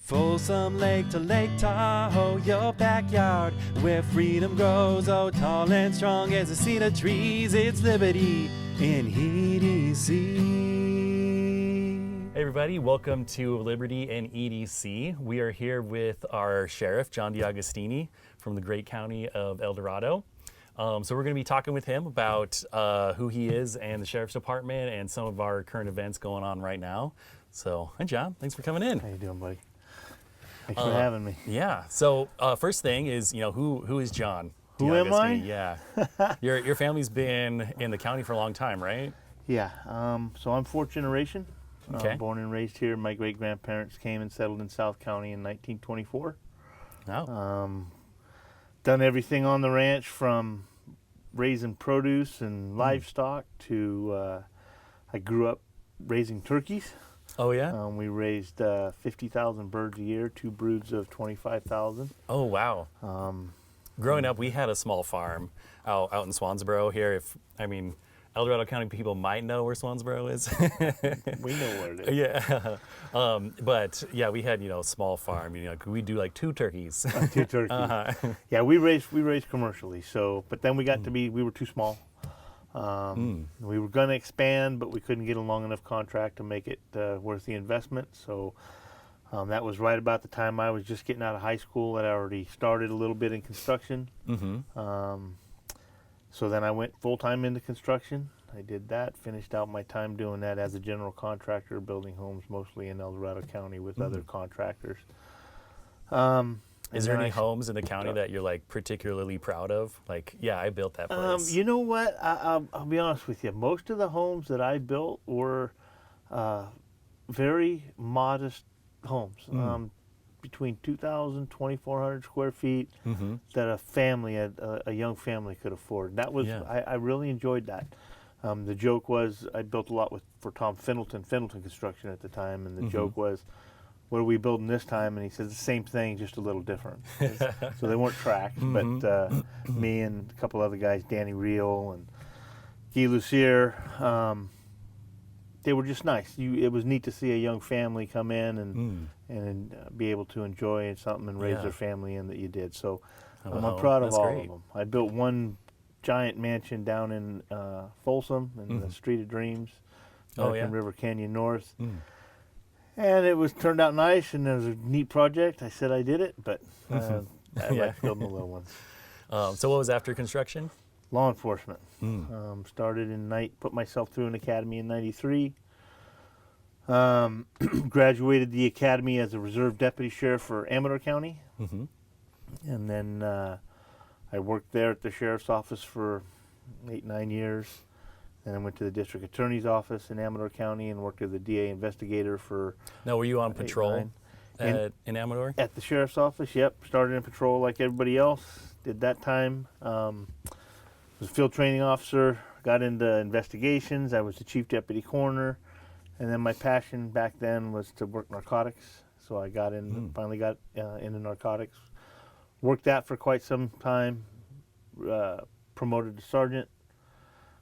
Folsom Lake to Lake Tahoe, your backyard, where freedom grows. Oh, tall and strong as a cedar trees, it's liberty in EDC. Hey everybody, welcome to Liberty in EDC. We are here with our sheriff, John DeAugustini, from the great county of El Dorado. So we're going to be talking with him about who he is and the sheriff's department and some of our current events going on right now. So, hi John, thanks for coming in. How you doing, buddy? Thanks for having me. Yeah. So first thing is, who is John? Who am I? Yeah. Your family's been in the county for a long time, right? Yeah. So I'm fourth generation. Okay. Born and raised here. My great grandparents came and settled in South County in 1924. Oh. Done everything on the ranch from raising produce and livestock to I grew up raising turkeys. Oh yeah. We raised 50,000 birds a year, 2 broods of 25,000. Oh wow. Growing up, we had a small farm out in Swansboro here. El Dorado County people might know where Swansboro is. We know where it is. Yeah. But yeah, we had, a small farm, we do like 2 turkeys. 2 turkeys. Yeah, we raised commercially. So, but then we got to be, we were too small. We were going to expand, but we couldn't get a long enough contract to make it worth the investment. So that was right about the time I was just getting out of high school. I'd already started a little bit in construction. So then I went full-time into construction. I did that, finished out my time doing that as a general contractor, building homes mostly in El Dorado County with other contractors. Is there any homes in the county that you're like particularly proud of? Like, yeah, I built that place. You know what? I'll be honest with you. Most of the homes that I built were very modest homes, between 2,000, 2,400 square feet that a young family could afford. That was I really enjoyed that. The joke was I built a lot for Tom Findleton Construction at the time, and the joke was, what are we building this time? And he says the same thing, just a little different. So they weren't tracked, but me and a couple other guys, Danny Reel and Guy Lucier, they were just nice. It was neat to see a young family come in and be able to enjoy something and raise their family in that you did. So I'm proud of all of them. I built one giant mansion down in Folsom in the Street of Dreams, American River Canyon North. And it turned out nice, and it was a neat project. I said I did it, but I like building the little ones. So what was after construction? Law enforcement. Started put myself through an academy in '93. Graduated the academy as a reserve deputy sheriff for Amador County. And then I worked there at the sheriff's office for 8-9 years. Then I went to the district attorney's office in Amador County and worked as a DA investigator for. Now, were you on patrol in Amador? At the sheriff's office, yep. Started in patrol like everybody else. Did that time. Was a field training officer. Got into investigations. I was the chief deputy coroner, and then my passion back then was to work narcotics. So I got in. Finally got into narcotics. Worked that for quite some time. Promoted to sergeant.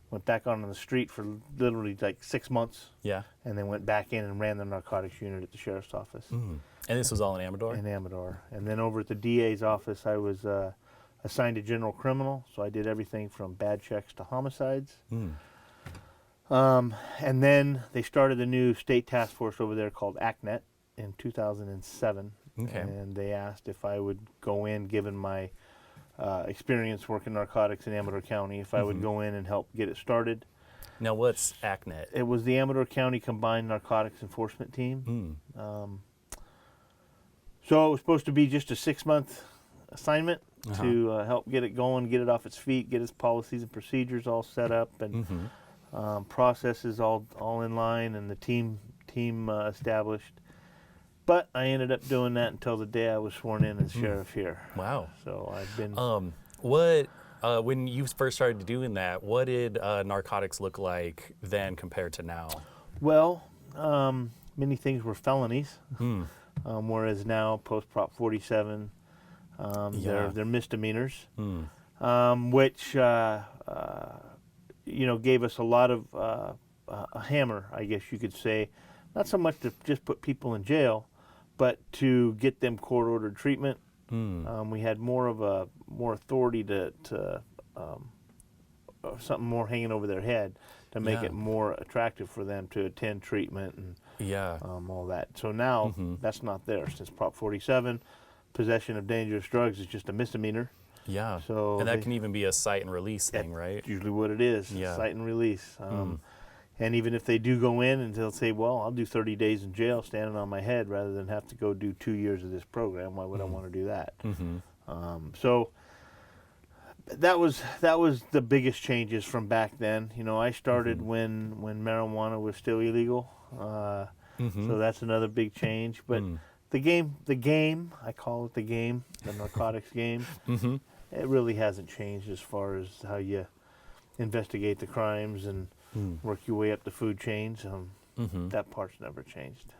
Went back on the street for literally like 6 months. Yeah. And then went back in and ran the narcotics unit at the sheriff's office. And this was all in Amador? In Amador. And then over at the DA's office, I was assigned to general criminal. So I did everything from bad checks to homicides. And then they started a new state task force over there called ACCNET in 2007. Okay. And they asked if I would go in, given my experience working narcotics in Amador County, if I would go in and help get it started. Now, what's ACCNET? It was the Amador County Combined Narcotics Enforcement Team. So it was supposed to be just a 6-month assignment to help get it going, get it off its feet, get its policies and procedures all set up, and processes all in line, and the team established. But I ended up doing that until the day I was sworn in as sheriff here. Wow. So I've been. When you first started doing that, what did narcotics look like then compared to now? Well, many things were felonies, whereas now post Prop 47, they're misdemeanors, which gave us a lot of a hammer, I guess you could say, not so much to just put people in jail, but to get them court-ordered treatment. We had more authority to something more hanging over their head to make it more attractive for them to attend treatment and all that. So now that's not there. Since Prop 47, possession of dangerous drugs is just a misdemeanor. Yeah. So and that can even be a cite and release thing, right? That's usually what it is. Yeah. Cite and release. And even if they do go in and they'll say, well, I'll do 30 days in jail standing on my head rather than have to go do 2 years of this program. Why would I want to do that? So that was the biggest changes from back then. You know, I started when marijuana was still illegal. So that's another big change. But the game, I call it the game, the narcotics game, it really hasn't changed as far as how you investigate the crimes and work your way up the food chains. That part's never changed.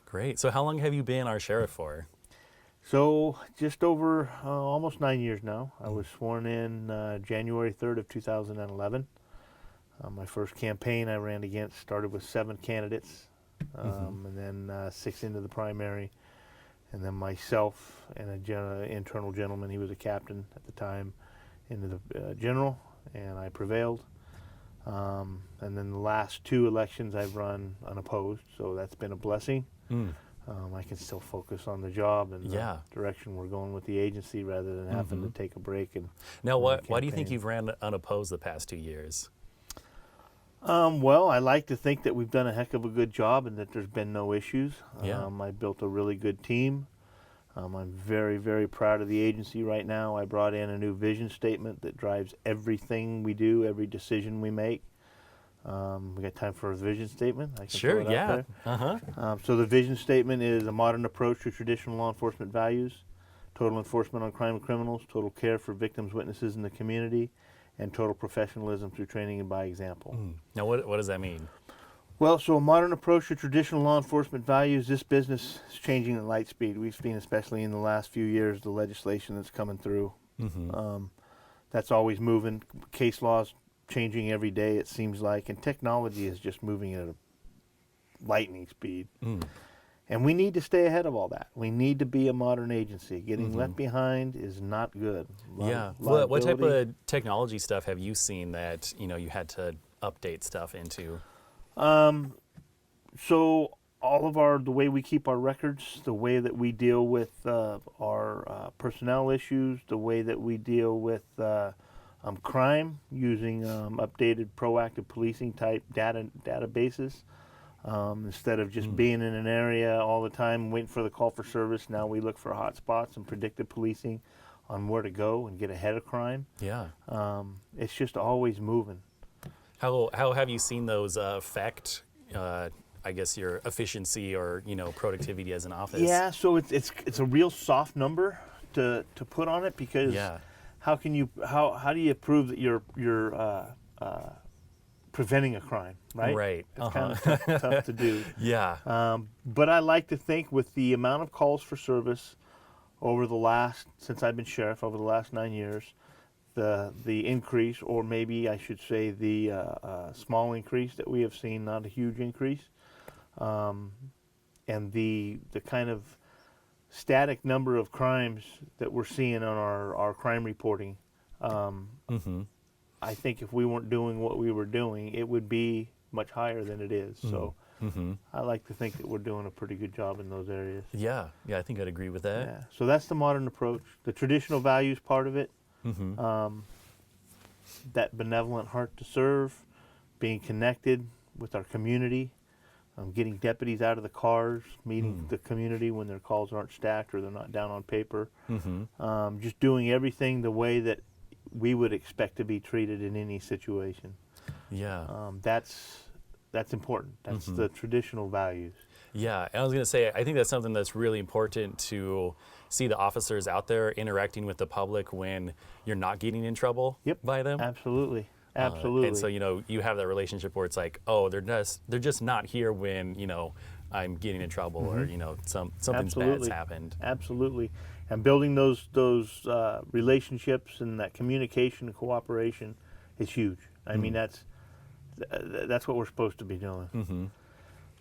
Great. So how long have you been our sheriff for? So just over almost 9 years now. I was sworn in January 3rd of 2011. My first campaign I ran against started with 7 candidates, and then 6 into the primary, and then myself and an internal gentleman, he was a captain at the time, into the general, and I prevailed. And then the last 2 elections I've run unopposed, so that's been a blessing. I can still focus on the job and the direction we're going with the agency rather than having to take a break. And now, why do you think you've ran unopposed the past 2 years? Well, I like to think that we've done a heck of a good job and that there's been no issues. I built a really good team. I'm very, very proud of the agency right now. I brought in a new vision statement that drives everything we do, every decision we make. We got time for a vision statement? I can Sure, throw it out there. So the vision statement is a modern approach to traditional law enforcement values, total enforcement on crime and criminals, total care for victims, witnesses, in the community, and total professionalism through training and by example. Now, what does that mean? Well, so a modern approach to traditional law enforcement values, this business is changing at light speed. We've seen, especially in the last few years, the legislation that's coming through. That's always moving. Case laws changing every day, it seems like, and technology is just moving at a lightning speed. And we need to stay ahead of all that. We need to be a modern agency. Getting left behind is not good. What type of technology stuff have you seen that you had to update stuff into? So all of the way we keep our records, the way that we deal with our personnel issues, the way that we deal with crime using updated proactive policing type databases. Instead of just being in an area all the time waiting for the call for service, now we look for hot spots and predictive policing on where to go and get ahead of crime. It's just always moving. How have you seen those affect, I guess, your efficiency or productivity as an office? Yeah, so it's a real soft number to put on it, because how do you prove that you're preventing a crime, right? Right. It's kind of tough to do. But I like to think with the amount of calls for service since I've been sheriff, over the last 9 years, the increase, or maybe I should say the small increase that we have seen, not a huge increase, and the kind of static number of crimes that we're seeing on our crime reporting, I think if we weren't doing what we were doing, it would be much higher than it is. So I like to think that we're doing a pretty good job in those areas. Yeah, I think I'd agree with that. Yeah. So that's the modern approach. The traditional values part of it, that benevolent heart to serve, being connected with our community, getting deputies out of the cars, meeting the community when their calls aren't stacked or they're not down on paper, just doing everything the way that we would expect to be treated in any situation. That's important. That's the traditional values. Yeah, and I was going to say, I think that's something that's really important to see the officers out there interacting with the public when you're not getting in trouble by them. Absolutely. And so, you have that relationship where it's like, oh, they're just not here when, I'm getting in trouble or, something's bad's happened. Absolutely. And building those relationships and that communication and cooperation is huge. I mean, that's what we're supposed to be doing.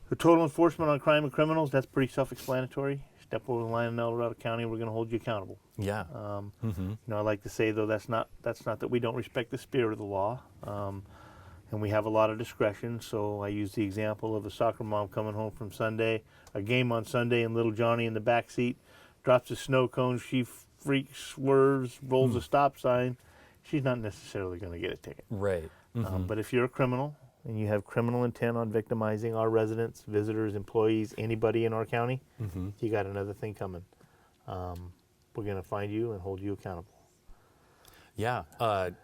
The total enforcement on crime and criminals, that's pretty self-explanatory. Step over the line in El Dorado County, we're going to hold you accountable. Yeah. You know, I like to say, though, that's not that we don't respect the spirit of the law. And we have a lot of discretion, so I use the example of a soccer mom coming home from a game on Sunday, and little Johnny in the back seat drops a snow cone, she freaks, swerves, rolls a stop sign. She's not necessarily going to get a ticket. Right. But if you're a criminal and you have criminal intent on victimizing our residents, visitors, employees, anybody in our county, you got another thing coming. We're going to find you and hold you accountable. Yeah,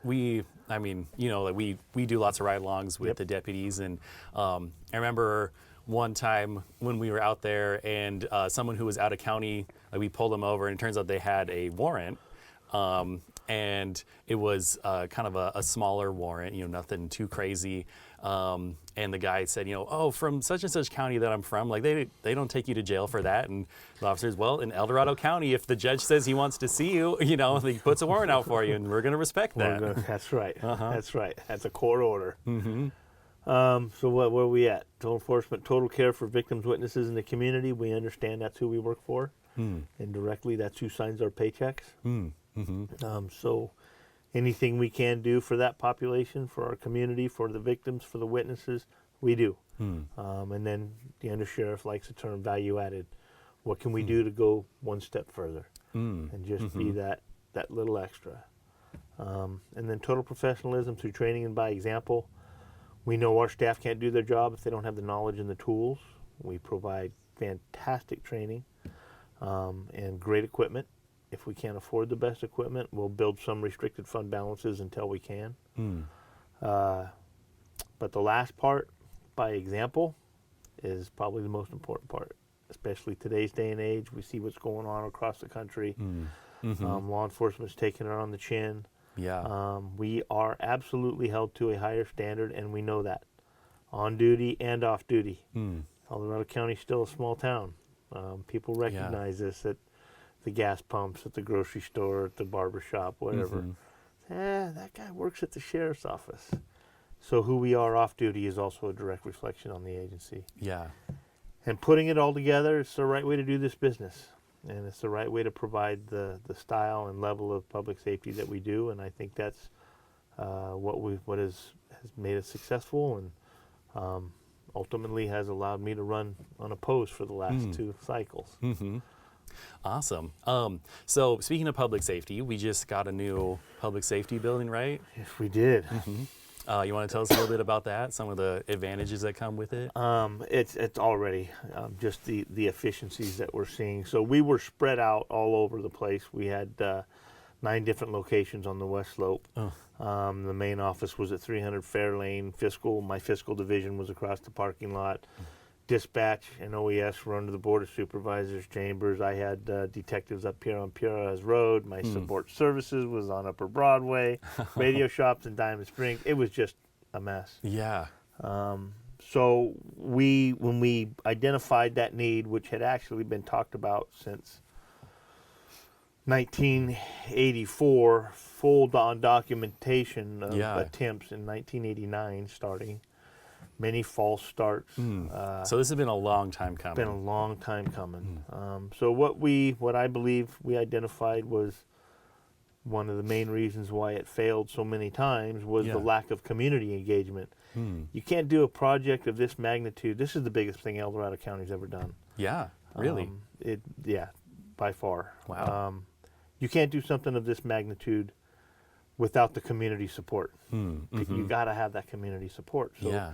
we do lots of ride-alongs with the deputies, and I remember one time when we were out there, and someone who was out of county, we pulled them over, and it turns out they had a warrant, and it was kind of a smaller warrant, nothing too crazy. And the guy said, oh, from such and such county that I'm from, like they don't take you to jail for that. And the officers, well, in El Dorado County, if the judge says he wants to see you, he puts a warrant out for you, and we're going to respect that. That's right. That's right. That's a court order. So where are we at? Total enforcement, total care for victims, witnesses in the community. We understand that's who we work for. And directly, that's who signs our paychecks. So anything we can do for that population, for our community, for the victims, for the witnesses, we do. And then the undersheriff likes the term value added. What can we do to go one step further and just be that little extra? And then total professionalism through training and by example. We know our staff can't do their job if they don't have the knowledge and the tools. We provide fantastic training and great equipment. If we can't afford the best equipment, we'll build some restricted fund balances until we can. But the last part, by example, is probably the most important part, especially today's day and age. We see what's going on across the country. Law enforcement's taking it on the chin. Yeah. We are absolutely held to a higher standard, and we know that, on duty and off duty. El Dorado County's still a small town. People recognize this at the gas pumps, at the grocery store, at the barber shop, whatever. That guy works at the sheriff's office. So who we are off duty is also a direct reflection on the agency. Yeah. And putting it all together, it's the right way to do this business. And it's the right way to provide the style and level of public safety that we do. And I think that's what has made us successful, and ultimately has allowed me to run unopposed for the last 2 cycles. Awesome. So speaking of public safety, we just got a new public safety building, right? Yes, we did. You want to tell us a little bit about that, some of the advantages that come with it? It's already just the efficiencies that we're seeing. So we were spread out all over the place. We had 9 different locations on the West Slope. The main office was at 300 Fair Lane. My fiscal division was across the parking lot. Dispatch and OES were under the Board of Supervisors chambers. I had detectives up here on Pura's Road. My support services was on Upper Broadway. Radio shops in Diamond Springs. It was just a mess. Yeah. So when we identified that need, which had actually been talked about since 1984, full documentation of attempts in 1989 starting. Many false starts. So this has been a long time coming. Been a long time coming. So what I believe we identified was one of the main reasons why it failed so many times was the lack of community engagement. You can't do a project of this magnitude. This is the biggest thing El Dorado County's ever done. Yeah, really? By far. Wow. You can't do something of this magnitude without the community support. You got to have that community support. So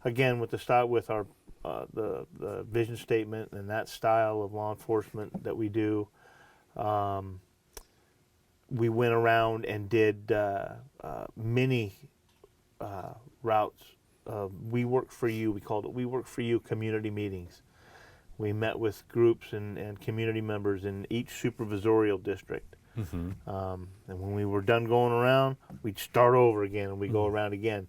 again, with the style, with our the vision statement and that style of law enforcement that we do, we went around and did many routes. We Work For You. We called it We Work For You community meetings. We met with groups and community members in each supervisorial district. And when we were done going around, we'd start over again and we'd go around again.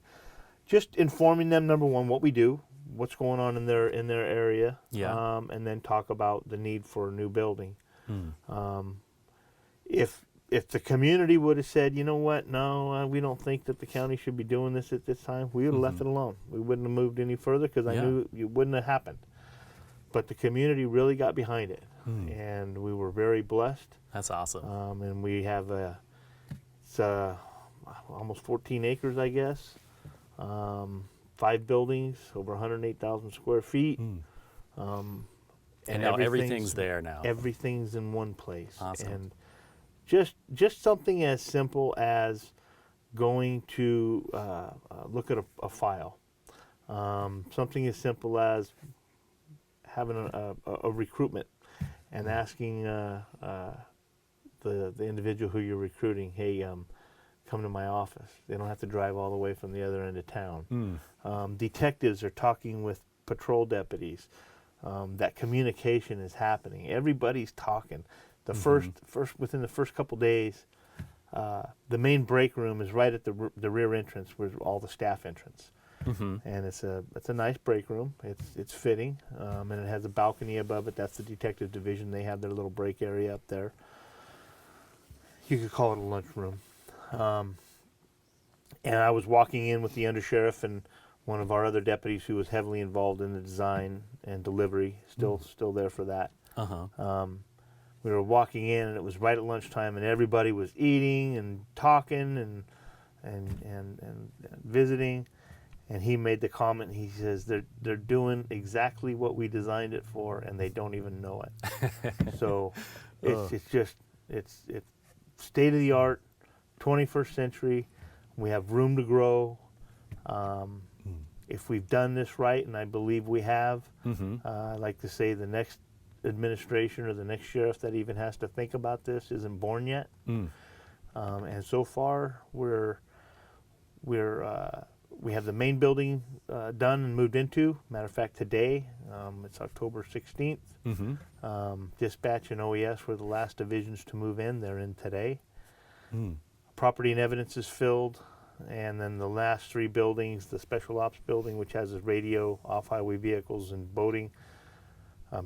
Just informing them, number one, what we do, what's going on in their area, and then talk about the need for a new building. If if the community would have said, you know what, no, we don't think that the county should be doing this at this time, we would have left it alone. We wouldn't have moved any further because I knew it wouldn't have happened. But the community really got behind it, and we were very blessed. That's awesome. And we have it's almost 14 acres, I guess. 5 buildings, over 108,000 square feet. And now everything's there now. Everything's in one place. Awesome. And just something as simple as going to look at a file. Something as simple as having a recruitment and asking the individual who you're recruiting, hey, come to my office. They don't have to drive all the way from the other end of town. Detectives are talking with patrol deputies. That communication is happening. Everybody's talking. The first within the first couple days, the main break room is right at the rear entrance, where all the staff entrance. And it's a nice break room. It's fitting, and it has a balcony above it. That's the detective division. They have their little break area up there. You could call it a lunchroom. And I was walking in with the undersheriff and one of our other deputies who was heavily involved in the design and delivery, still there for that. We were walking in, and it was right at lunchtime, and everybody was eating and talking and visiting. And he made the comment. He says they're doing exactly what we designed it for, and they don't even know it. So it's state of the art, 21st century. We have room to grow. If we've done this right, and I believe we have, I like to say the next administration or the next sheriff that even has to think about this isn't born yet. And so far, we have the main building done and moved into. Matter of fact, today, it's October 16th. Dispatch and OES were the last divisions to move in. They're in today. Property and evidence is filled. And then the last 3 buildings, the special ops building, which has its radio, off-highway vehicles, and boating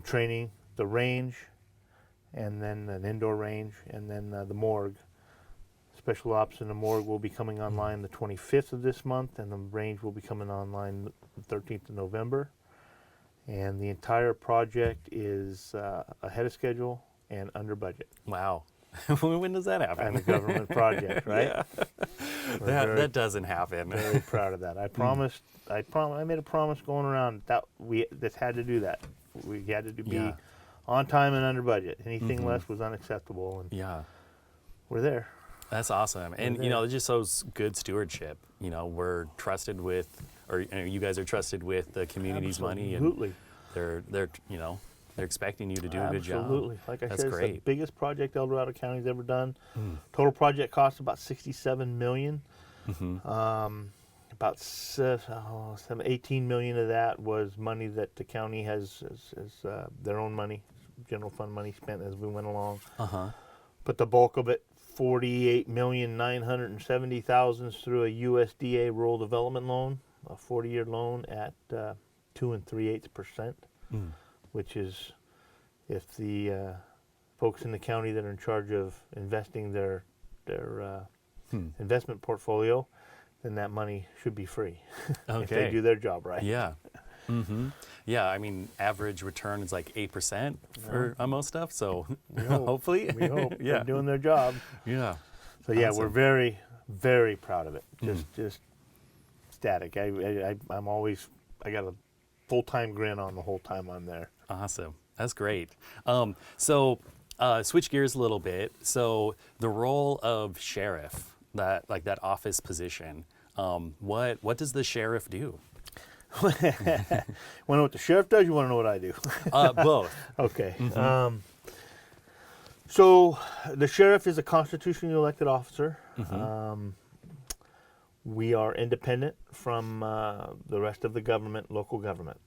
training, the range, and then an indoor range, and then the morgue. Special ops in the morgue will be coming online the 25th of this month, and the range will be coming online the 13th of November. And the entire project is ahead of schedule and under budget. Wow. When does that happen? And a government project, right? Yeah. That doesn't happen. Very proud of that. I promised. I made a promise going around that this had to do that. We had to be on time and under budget. Anything less was unacceptable, and we're there. That's awesome. And it just shows good stewardship. We're trusted with, or you guys are trusted with the community's money, and they're expecting you to do a good job. Absolutely. Like I That's said, great. It's the biggest project El Dorado County's ever done. Total project cost about $67 million. About some 18 million of that was money that the county has their own money, general fund money spent as we went along. But the bulk of it, 48,970,000, is through a USDA rural development loan, a 40-year loan at 2 3/8%. Which is, if the folks in the county that are in charge of investing their investment portfolio, then that money should be free if they do their job right. Yeah. Yeah, I mean, average return is like 8% for most stuff, so hopefully. We hope they're doing their job. Yeah. So Awesome. we're very, very proud of it. Just ecstatic. I'm always, I got a full-time grin on the whole time I'm there. Awesome. That's great. So switch gears a little bit. So the role of sheriff, that office position, what does the sheriff do? Want to know what the sheriff does? You want to know what I do? Both. Okay. So the sheriff is a constitutionally elected officer. We are independent from the rest of the government, local government,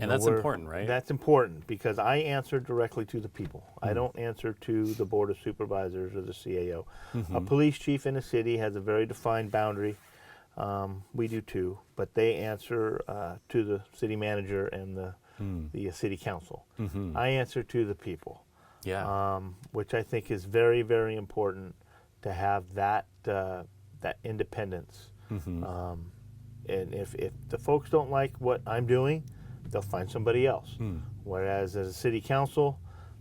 and that's important, right? That's important because I answer directly to the people. I don't answer to the board of supervisors or the CAO. A police chief in a city has a very defined boundary. We do too, but they answer to the city manager and the city council. I answer to the people. Yeah. Which I think is very, very important to have that independence. And if the folks don't like what I'm doing, they'll find somebody else. Whereas as a city council,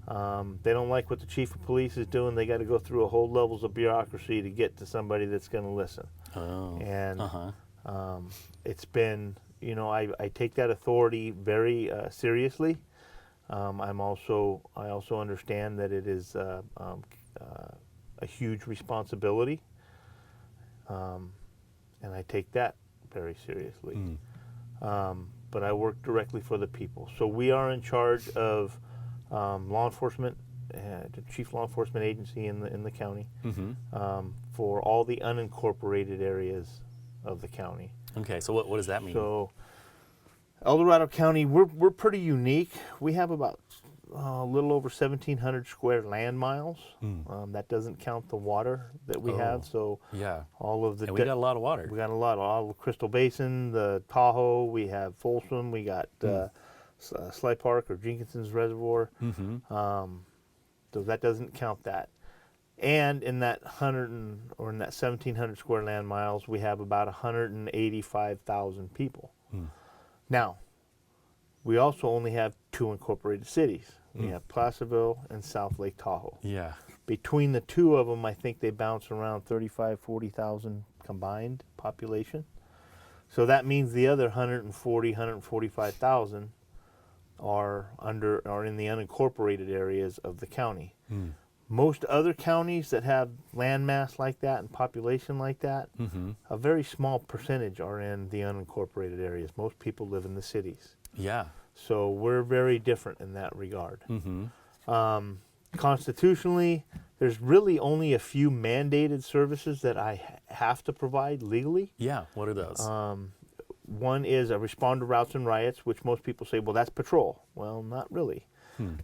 they don't like what the chief of police is doing. They got to go through a whole levels of bureaucracy to get to somebody that's going to listen. And it's been, I take that authority very seriously. I also understand that it is a huge responsibility, and I take that very seriously. But I work directly for the people. So we are in charge of law enforcement, the chief law enforcement agency in the county, for all the unincorporated areas of the county. Okay, so what does that mean? So El Dorado County, we're pretty unique. We have about a little over 1,700 square land miles. That doesn't count the water that we have. So yeah, all of the and we got a lot of water. We got all of Crystal Basin, the Tahoe. We have Folsom. We got Sly Park or Jenkinson's Reservoir. So that doesn't count that. And in that 1,700 square land miles, we have about 185,000 people. Now, we also only have 2 incorporated cities. We have Placerville and South Lake Tahoe. Yeah. Between the two of them, I think they bounce around 40,000 combined population. So that means the other 145,000 are in the unincorporated areas of the county. Most other counties that have land mass like that and population like that, a very small percentage are in the unincorporated areas. Most people live in the cities. Yeah. So we're very different in that regard. Constitutionally, there's really only a few mandated services that I have to provide legally. Yeah, what are those? One is a respond to routes and riots, which most people say, well, that's patrol. Well, not really.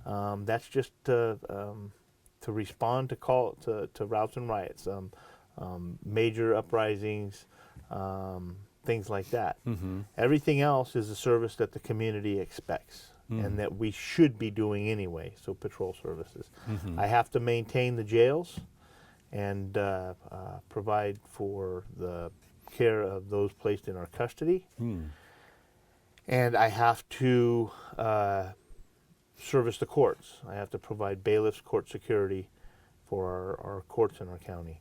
That's just to respond to routes and riots, major uprisings, things like that. Everything else is a service that the community expects and that we should be doing anyway, so patrol services. I have to maintain the jails and provide for the care of those placed in our custody. And I have to service the courts. I have to provide bailiffs, court security for our courts in our county.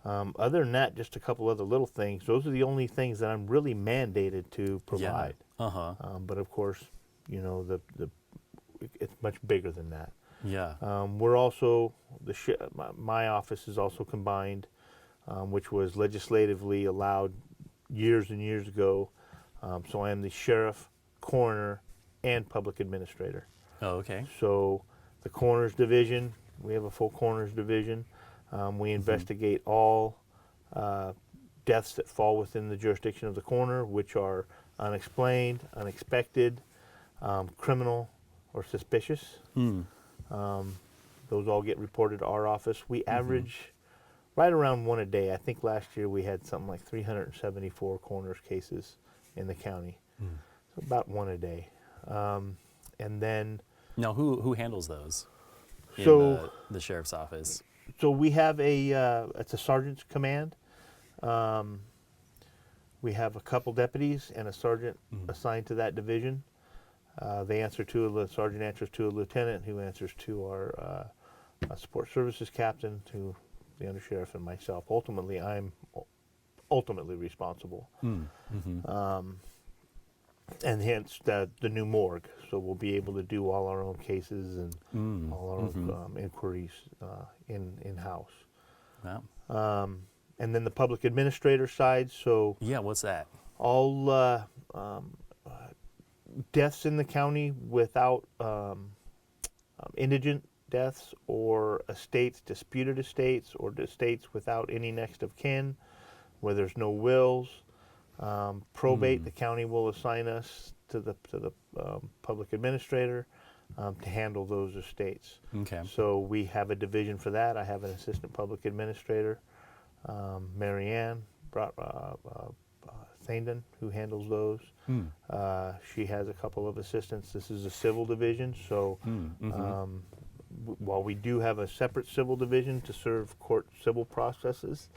Other than that, just a couple other little things. Those are the only things that I'm really mandated to provide. But of course, it's much bigger than that. Yeah. We're also my office is also combined, which was legislatively allowed years and years ago. So I am the sheriff, coroner, and public administrator. Oh, okay. So the coroner's division, we have a full coroner's division. We investigate all deaths that fall within the jurisdiction of the coroner, which are unexplained, unexpected, criminal, or suspicious. Those all get reported to our office. We average right around one a day. I think last year we had something like 374 coroner's cases in the county. So about one a day. And then now who handles those in the sheriff's office? So we have it's a sergeant's command. We have a couple deputies and a sergeant assigned to that division. The sergeant answers to a lieutenant, who answers to our support services captain, to the undersheriff, and myself. Ultimately, I'm responsible. And hence the new morgue. So we'll be able to do all our own cases and all our own inquiries in-house. Wow. And then the public administrator side. So yeah, what's that? All deaths in the county without indigent deaths, or disputed estates, or estates without any next of kin, where there's no wills. Probate, the county will assign us to the public administrator to handle those estates. Okay. So we have a division for that. I have an assistant public administrator, Mary Ann Thaindon, who handles those. She has a couple of assistants. This is a civil division, so while we do have a separate civil division to serve court civil processes,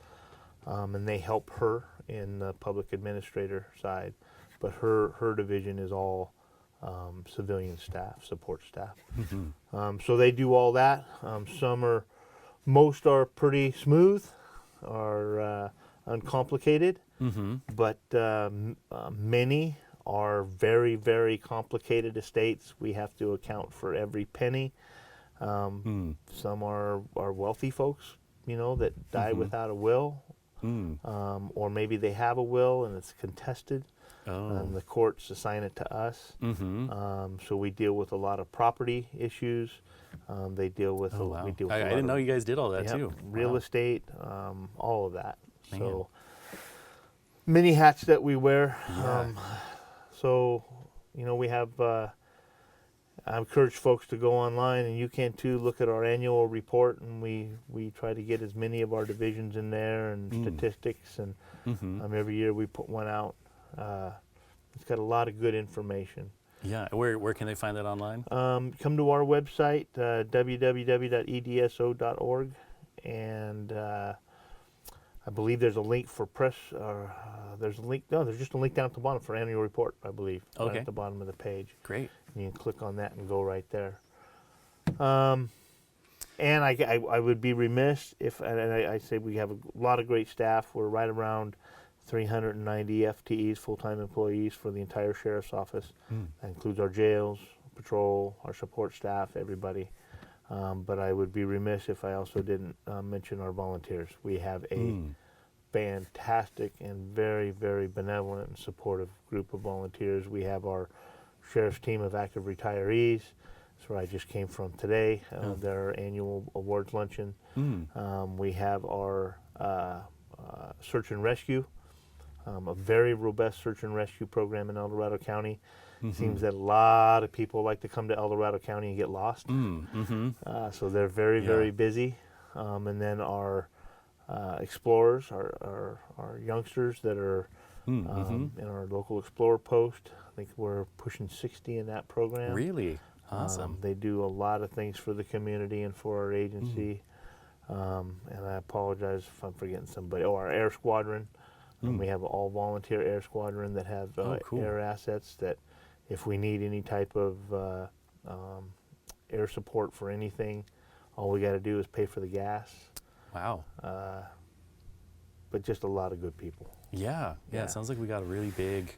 and they help her in the public administrator side, but her division is all civilian staff, support staff. So they do all that. Most are pretty smooth, are uncomplicated, but many are very, very complicated estates. We have to account for every penny. Some are wealthy folks, that die without a will, or maybe they have a will and it's contested. And the courts assign it to us. So we deal with a lot of property issues. They deal with. We deal with I didn't know you guys did all that too. Real estate, all of that. Man. So many hats that we wear. Yeah. We have. I encourage folks to go online, and you can too. Look at our annual report, and we try to get as many of our divisions in there and statistics, and every year we put one out. It's got a lot of good information. Yeah, where can they find that online? Come to our website, www.edso.org, and I believe there's a link for press. There's a link. No, there's just a link down at the bottom for annual report, I believe. Okay. Right at the bottom of the page. Great. And you can click on that and go right there. And I would be remiss if, and I say we have a lot of great staff. We're right around 390 FTEs, full-time employees for the entire sheriff's office. That includes our jails, patrol, our support staff, everybody. But I would be remiss if I also didn't mention our volunteers. We have a fantastic and very, very benevolent and supportive group of volunteers. We have our sheriff's team of active retirees. That's where I just came from today, their annual awards luncheon. We have our search and rescue. A very robust search and rescue program in El Dorado County. Seems that a lot of people like to come to El Dorado County and get lost. So they're very, very busy. And then our explorers, our youngsters that are in our local explorer post. I think we're pushing 60 in that program. Really? Awesome. They do a lot of things for the community and for our agency. And I apologize if I'm forgetting somebody. Our air squadron. We have all volunteer air squadron that have cool. air assets that if we need any type of air support for anything, all we got to do is pay for the gas. Wow. But just a lot of good people. Yeah. It sounds like we got a really big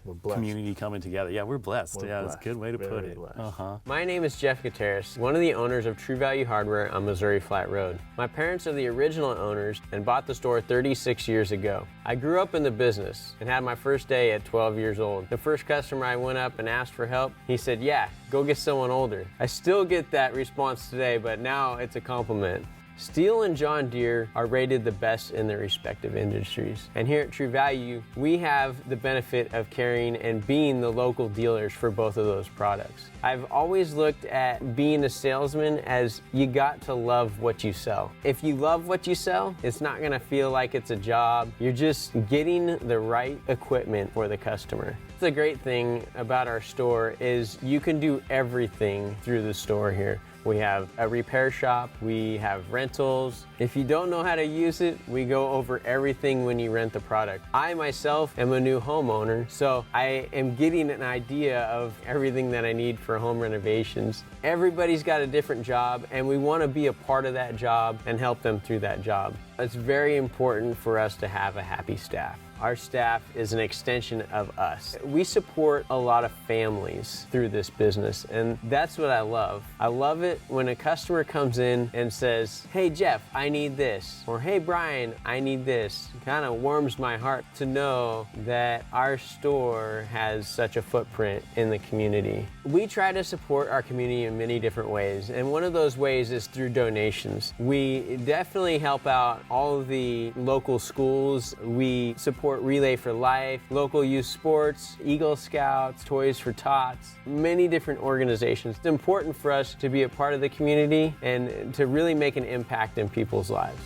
We're blessed. community coming together. Yeah, we're blessed. We're That's a good way to put Very it. blessed. My name is Jeff Gutierrez, one of the owners of True Value Hardware on Missouri Flat Road. My parents are the original owners and bought the store 36 years ago. I grew up in the business and had my first day at 12 years old. The first customer I went up and asked for help, he said, "Yeah, go get someone older." I still get that response today, but now it's a compliment. Steel and John Deere are rated the best in their respective industries. And here at True Value, we have the benefit of carrying and being the local dealers for both of those products. I've always looked at being a salesman as you got to love what you sell. If you love what you sell, it's not gonna feel like it's a job. You're just getting the right equipment for the customer. The great thing about our store is you can do everything through the store here. We have a repair shop, we have rentals. If you don't know how to use it, we go over everything when you rent the product. I myself am a new homeowner, so I am getting an idea of everything that I need for home renovations. Everybody's got a different job, and we want to be a part of that job and help them through that job. It's very important for us to have a happy staff. Our staff is an extension of us. We support a lot of families through this business, and that's what I love. I love it when a customer comes in and says, "Hey Jeff, I need this," or "Hey Brian, I need this." It kind of warms my heart to know that our store has such a footprint in the community. We try to support our community in many different ways, and one of those ways is through donations. We definitely help out all of the local schools. We support Relay for Life, local youth sports, Eagle Scouts, Toys for Tots, many different organizations. It's important for us to be a part of the community and to really make an impact in people's lives.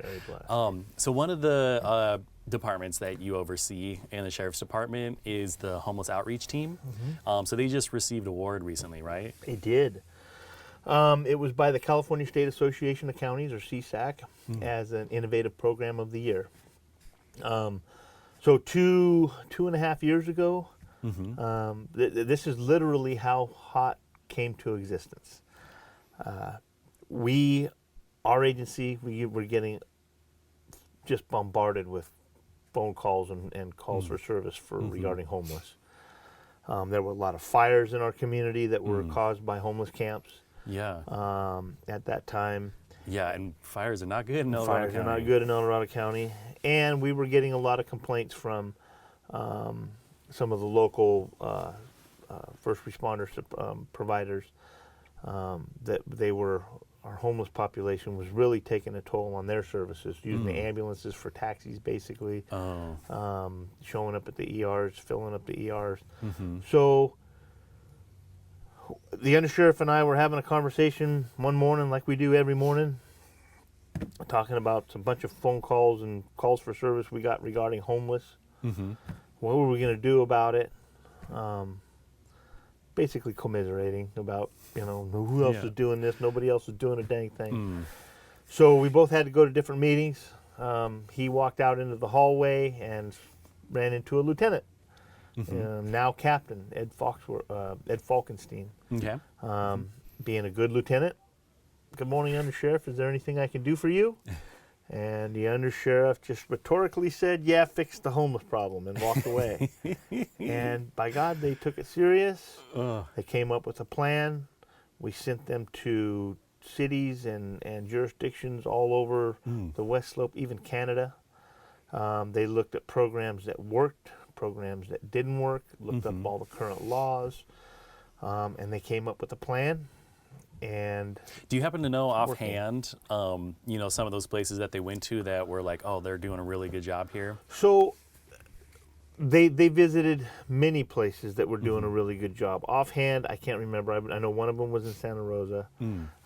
Very blessed. So one of the departments that you oversee in the Sheriff's Department is the Homeless Outreach Team. So they just received an award recently, right? They did. It was by the California State Association of Counties, or CSAC, as an Innovative Program of the Year. So two and a half years ago, this is literally how HOT came to existence. Our agency, we were getting just bombarded with phone calls and calls for service regarding homeless. There were a lot of fires in our community that were caused by homeless camps. Yeah. At that time. Yeah, and fires are not good in El Dorado Fires County. are not good in El Dorado County. And we were getting a lot of complaints from some of the local first responders providers that our homeless population was really taking a toll on their services, using the ambulances for taxis, basically, showing up at the ERs, filling up the ERs. So the undersheriff and I were having a conversation one morning, like we do every morning, talking about a bunch of phone calls and calls for service we got regarding homeless. What were we going to do about it? Basically commiserating about, who else is doing this? Nobody else is doing a dang thing. So we both had to go to different meetings. He walked out into the hallway and ran into a lieutenant, now Captain Ed Falkenstein. Okay. Being a good lieutenant. Good morning, Undersheriff. Is there anything I can do for you? And the Undersheriff just rhetorically said, yeah, fix the homeless problem, and walked away. And by God, they took it serious. They came up with a plan. We sent them to cities and jurisdictions all over the West Slope, even Canada. They looked at programs that worked, programs that didn't work, looked up all the current laws, and they came up with a plan. And do you happen to know offhand, some of those places that they went to that were like, oh, they're doing a really good job here? So they visited many places that were doing a really good job. Offhand, I can't remember. I know one of them was in Santa Rosa.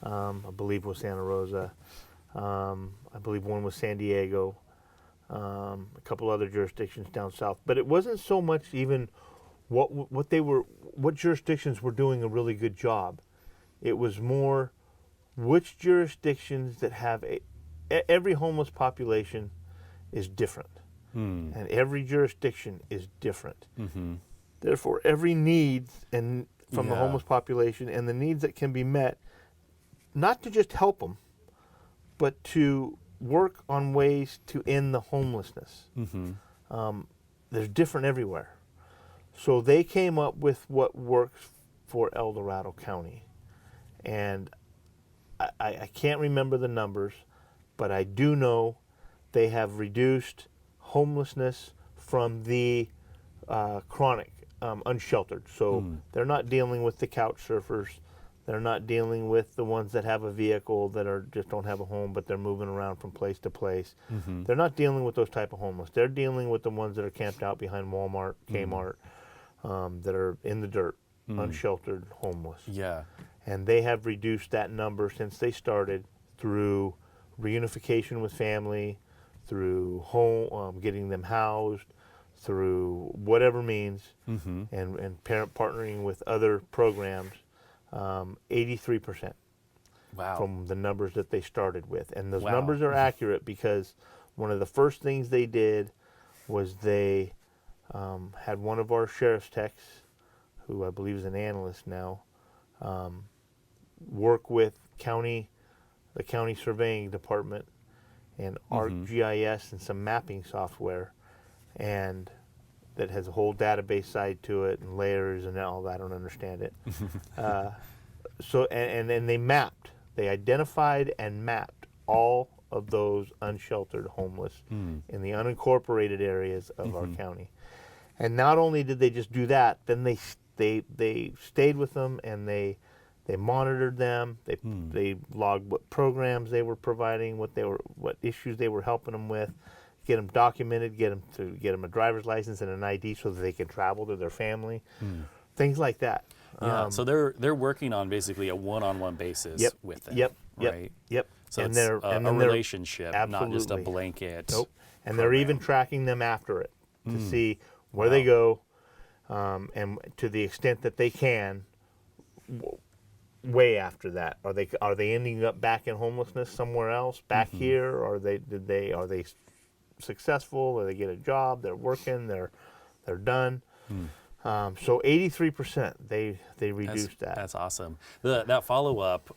I believe was Santa Rosa. I believe one was San Diego. A couple other jurisdictions down south. But it wasn't so much even what jurisdictions were doing a really good job. It was more which jurisdictions that have every homeless population is different. And every jurisdiction is different. Therefore, every need from the homeless population and the needs that can be met, not to just help them, but to work on ways to end the homelessness. There's different everywhere. So they came up with what works for El Dorado County. And I can't remember the numbers, but I do know they have reduced homelessness from the chronic, unsheltered. So they're not dealing with the couch surfers. They're not dealing with the ones that have a vehicle that just don't have a home, but they're moving around from place to place. They're not dealing with those type of homeless. They're dealing with the ones that are camped out behind Walmart, Kmart, that are in the dirt, unsheltered, homeless. Yeah. And they have reduced that number since they started through reunification with family, through home, getting them housed, through whatever means, and parent partnering with other programs, 83%. Wow. From the numbers that they started with. And those numbers are accurate because one of the first things they did was they had one of our sheriff's techs, who I believe is an analyst now, work with the county surveying department and ArcGIS and some mapping software, and that has a whole database side to it and layers and all that. I don't understand it. So and they identified and mapped all of those unsheltered homeless in the unincorporated areas of our county. And not only did they just do that, then they stayed with them and they monitored them. They logged what programs they were providing, what issues they were helping them with, get them documented, get them a driver's license and an ID so that they can travel to their family, things like that. Yeah. So they're working on basically a one-on-one basis with them. Right. Yep. So and it's a relationship, absolutely. not just a blanket. Nope. and they're even tracking them after it to see where they go, and to the extent that they can, way after that. Are they ending up back in homelessness somewhere else, back here? Or are they successful? Or they get a job? They're working. They're done. So 83% they reduced that. That's awesome. That follow up.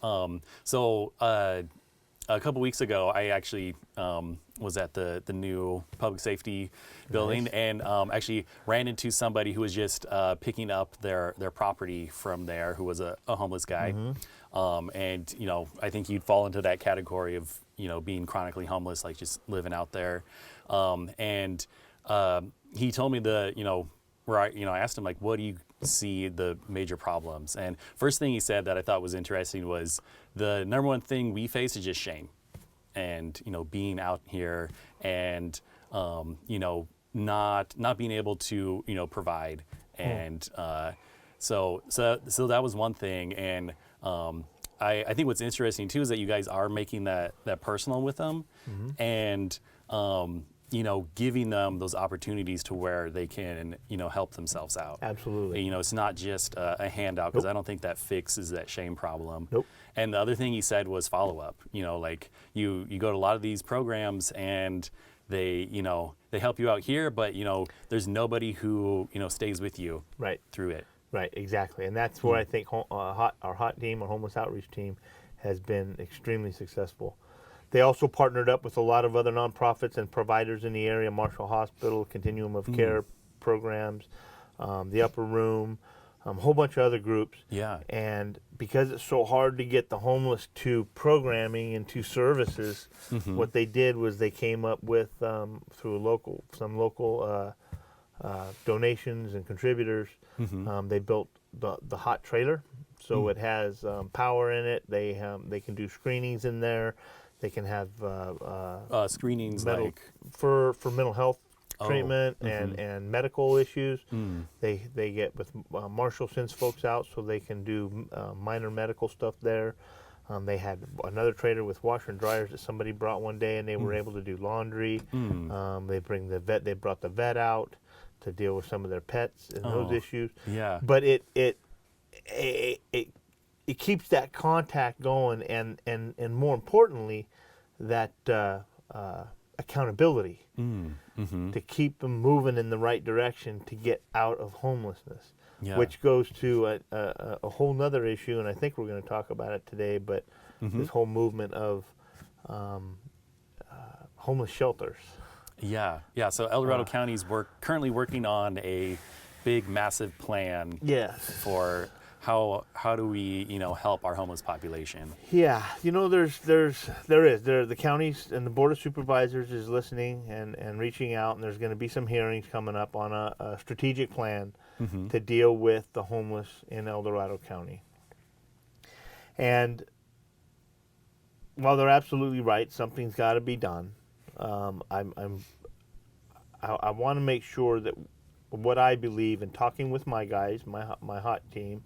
A couple weeks ago, I actually was at the new public safety building, and actually ran into somebody who was just picking up their property from there, who was a homeless guy. And I think you'd fall into that category of being chronically homeless, like just living out there. And he told me where I asked him, like, what do you see the major problems? And first thing he said that I thought was interesting was the number one thing we face is just shame, and being out here and not being able to provide, and so that was one thing. And I think what's interesting too is that you guys are making that personal with them, and giving them those opportunities to where they can, help themselves out. Absolutely. It's not just a handout, because I don't think that fixes that shame problem. Nope. And the other thing he said was follow up. Like you go to a lot of these programs and they help you out here, but there's nobody who stays with you through it. Right, exactly. And that's where I think our HOT team, our homeless outreach team, has been extremely successful. They also partnered up with a lot of other nonprofits and providers in the area, Marshall Hospital, Continuum of Care programs, the Upper Room, a whole bunch of other groups. Yeah. And because it's so hard to get the homeless to programming and to services, what they did was they came up with, through some local donations and contributors, they built the HOT trailer. So it has power in it. They can do screenings in there. They can have screenings for mental health treatment and medical issues. They get with Marshall sends folks out so they can do minor medical stuff there. They had another trailer with washer and dryers that somebody brought one day, and they were able to do laundry. They brought the vet out to deal with some of their pets and those issues. Yeah. But it keeps that contact going, and more importantly, that accountability to keep them moving in the right direction to get out of homelessness, which goes to a whole nother issue, and I think we're going to talk about it today, but this whole movement of homeless shelters. Yeah. So El Dorado County is currently working on a big, massive plan for how do we help our homeless population. Yeah, the counties and the board of supervisors is listening and reaching out, and there's going to be some hearings coming up on a strategic plan to deal with the homeless in El Dorado County. And while they're absolutely right, something's got to be done. I want to make sure that what I believe in talking with my guys, my HOT team,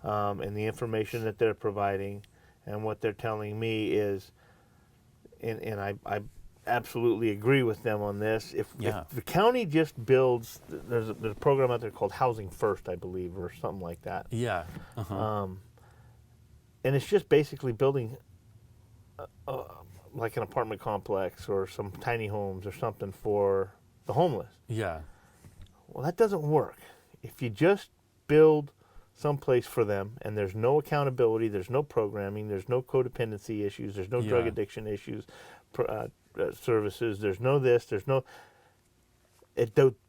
and the information that they're providing and what they're telling me is, and I absolutely agree with them on this. If the county just builds, there's a program out there called Housing First, I believe, or something like that. Yeah. And it's just basically building like an apartment complex or some tiny homes or something for the homeless. Yeah. Well, that doesn't work. If you just build someplace for them and there's no accountability, there's no programming, there's no codependency issues, there's no drug addiction issues, services, there's no this, there's no...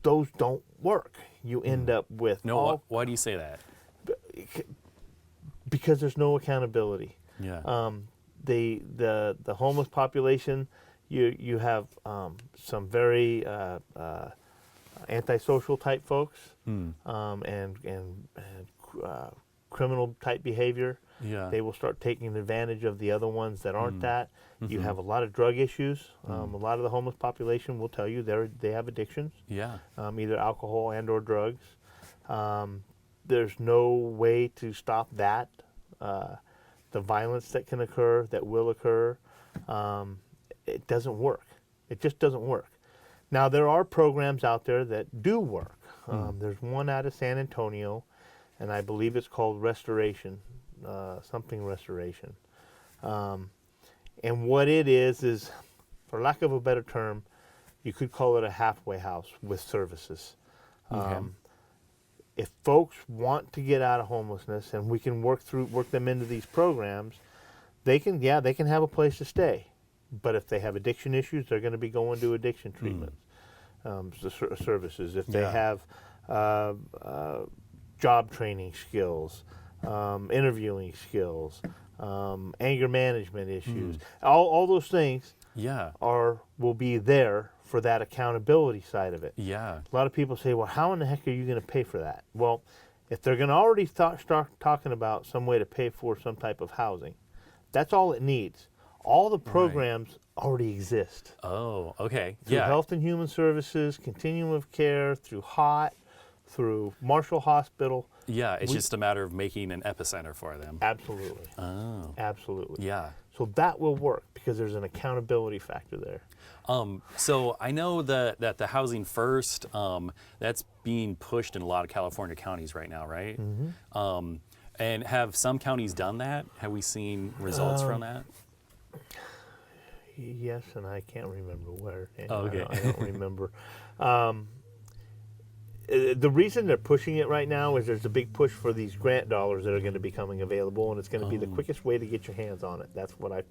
those don't work. You end up with... Why do you say that? Because there's no accountability. Yeah. The homeless population, you have some very antisocial type folks, and criminal type behavior. Yeah. They will start taking advantage of the other ones that aren't that. You have a lot of drug issues. A lot of the homeless population will tell you they have addictions. Yeah. Either alcohol and or drugs. There's no way to stop that. The violence that can occur, that will occur, it doesn't work. It just doesn't work. Now, there are programs out there that do work. There's one out of San Antonio, and I believe it's called Restoration, something Restoration. And what it is, for lack of a better term, you could call it a halfway house with services. Okay. If folks want to get out of homelessness and we can work them into these programs, they can have a place to stay. But if they have addiction issues, they're going to be going to addiction treatment services. If they have job training skills, interviewing skills, anger management issues, all those things will be there for that accountability side of it. Yeah. A lot of people say, well, how in the heck are you going to pay for that? Well, if they're going to already start talking about some way to pay for some type of housing, that's all it needs. All the programs already exist. Oh, okay. Through Health and Human Services, Continuum of Care, through HOT, through Marshall Hospital. Yeah, it's just a matter of making an epicenter for them. Absolutely. Oh. Absolutely. Yeah. So that will work because there's an accountability factor there. So I know that the Housing First, that's being pushed in a lot of California counties right now, right? Mm-hmm. And have some counties done that? Have we seen results from that? Yes, and I can't remember where. Okay. I don't remember. The reason they're pushing it right now is there's a big push for these grant dollars that are going to be coming available, and it's going to be the quickest way to get your hands on it. That's what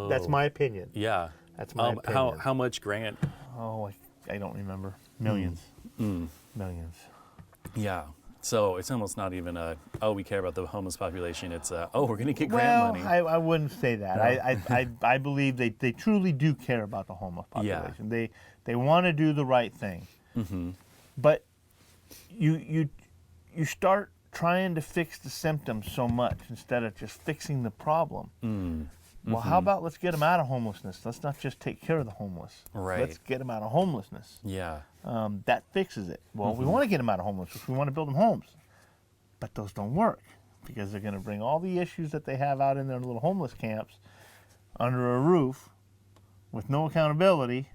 that's my opinion. Yeah. That's my opinion. How much grant? Oh, I don't remember. Millions. Millions. Yeah. So it's almost not even we care about the homeless population. It's we're going to get grant money. I wouldn't say that. No. I believe they truly do care about the homeless population. Yeah. They want to do the right thing. Mm-hmm. But you start trying to fix the symptoms so much instead of just fixing the problem. Well, how about let's get them out of homelessness? Let's not just take care of the homeless. Right. Let's get them out of homelessness. Yeah. That fixes it. Well, we want to get them out of homelessness. We want to build them homes. But those don't work because they're going to bring all the issues that they have out in their little homeless camps under a roof with no accountability.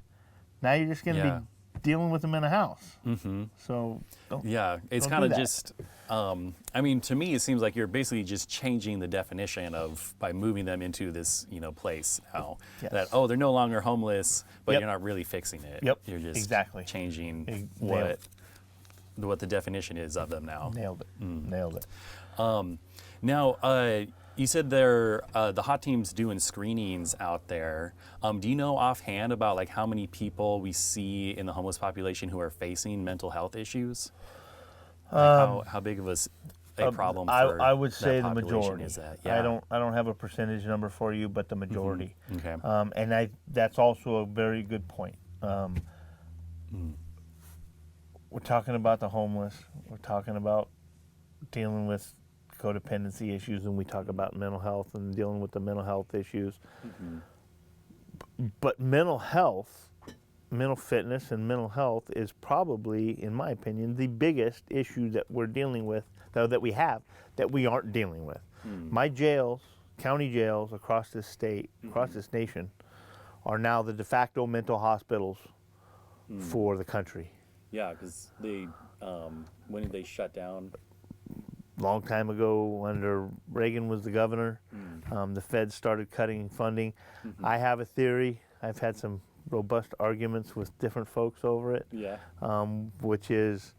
Now you're just going to be dealing with them in a house. Mm-hmm. So it's kind of just. To me, it seems like you're basically just changing the definition of by moving them into this, place now. Yes. That they're no longer homeless, but you're not really fixing it. Yep. You're just changing what the definition is of them now. Nailed it. Nailed it. Now, you said the HOT team's doing screenings out there. Do you know offhand about like how many people we see in the homeless population who are facing mental health issues? How big of a problem for I would say the population majority. Is that? Yeah. I don't have a percentage number for you, but the majority. Mm-hmm. Okay. And that's also a very good point. We're talking about the homeless. We're talking about dealing with codependency issues, and we talk about mental health and dealing with the mental health issues. Mm-hmm. But mental health, mental fitness and mental health is probably, in my opinion, the biggest issue that we're dealing with, that we have, that we aren't dealing with. My jails, county jails across this state, across this nation, are now the de facto mental hospitals for the country. Yeah, because they, when did they shut down? Long time ago, under Reagan was the governor, the feds started cutting funding. I have a theory. I've had some robust arguments with different folks over it. Yeah. Which is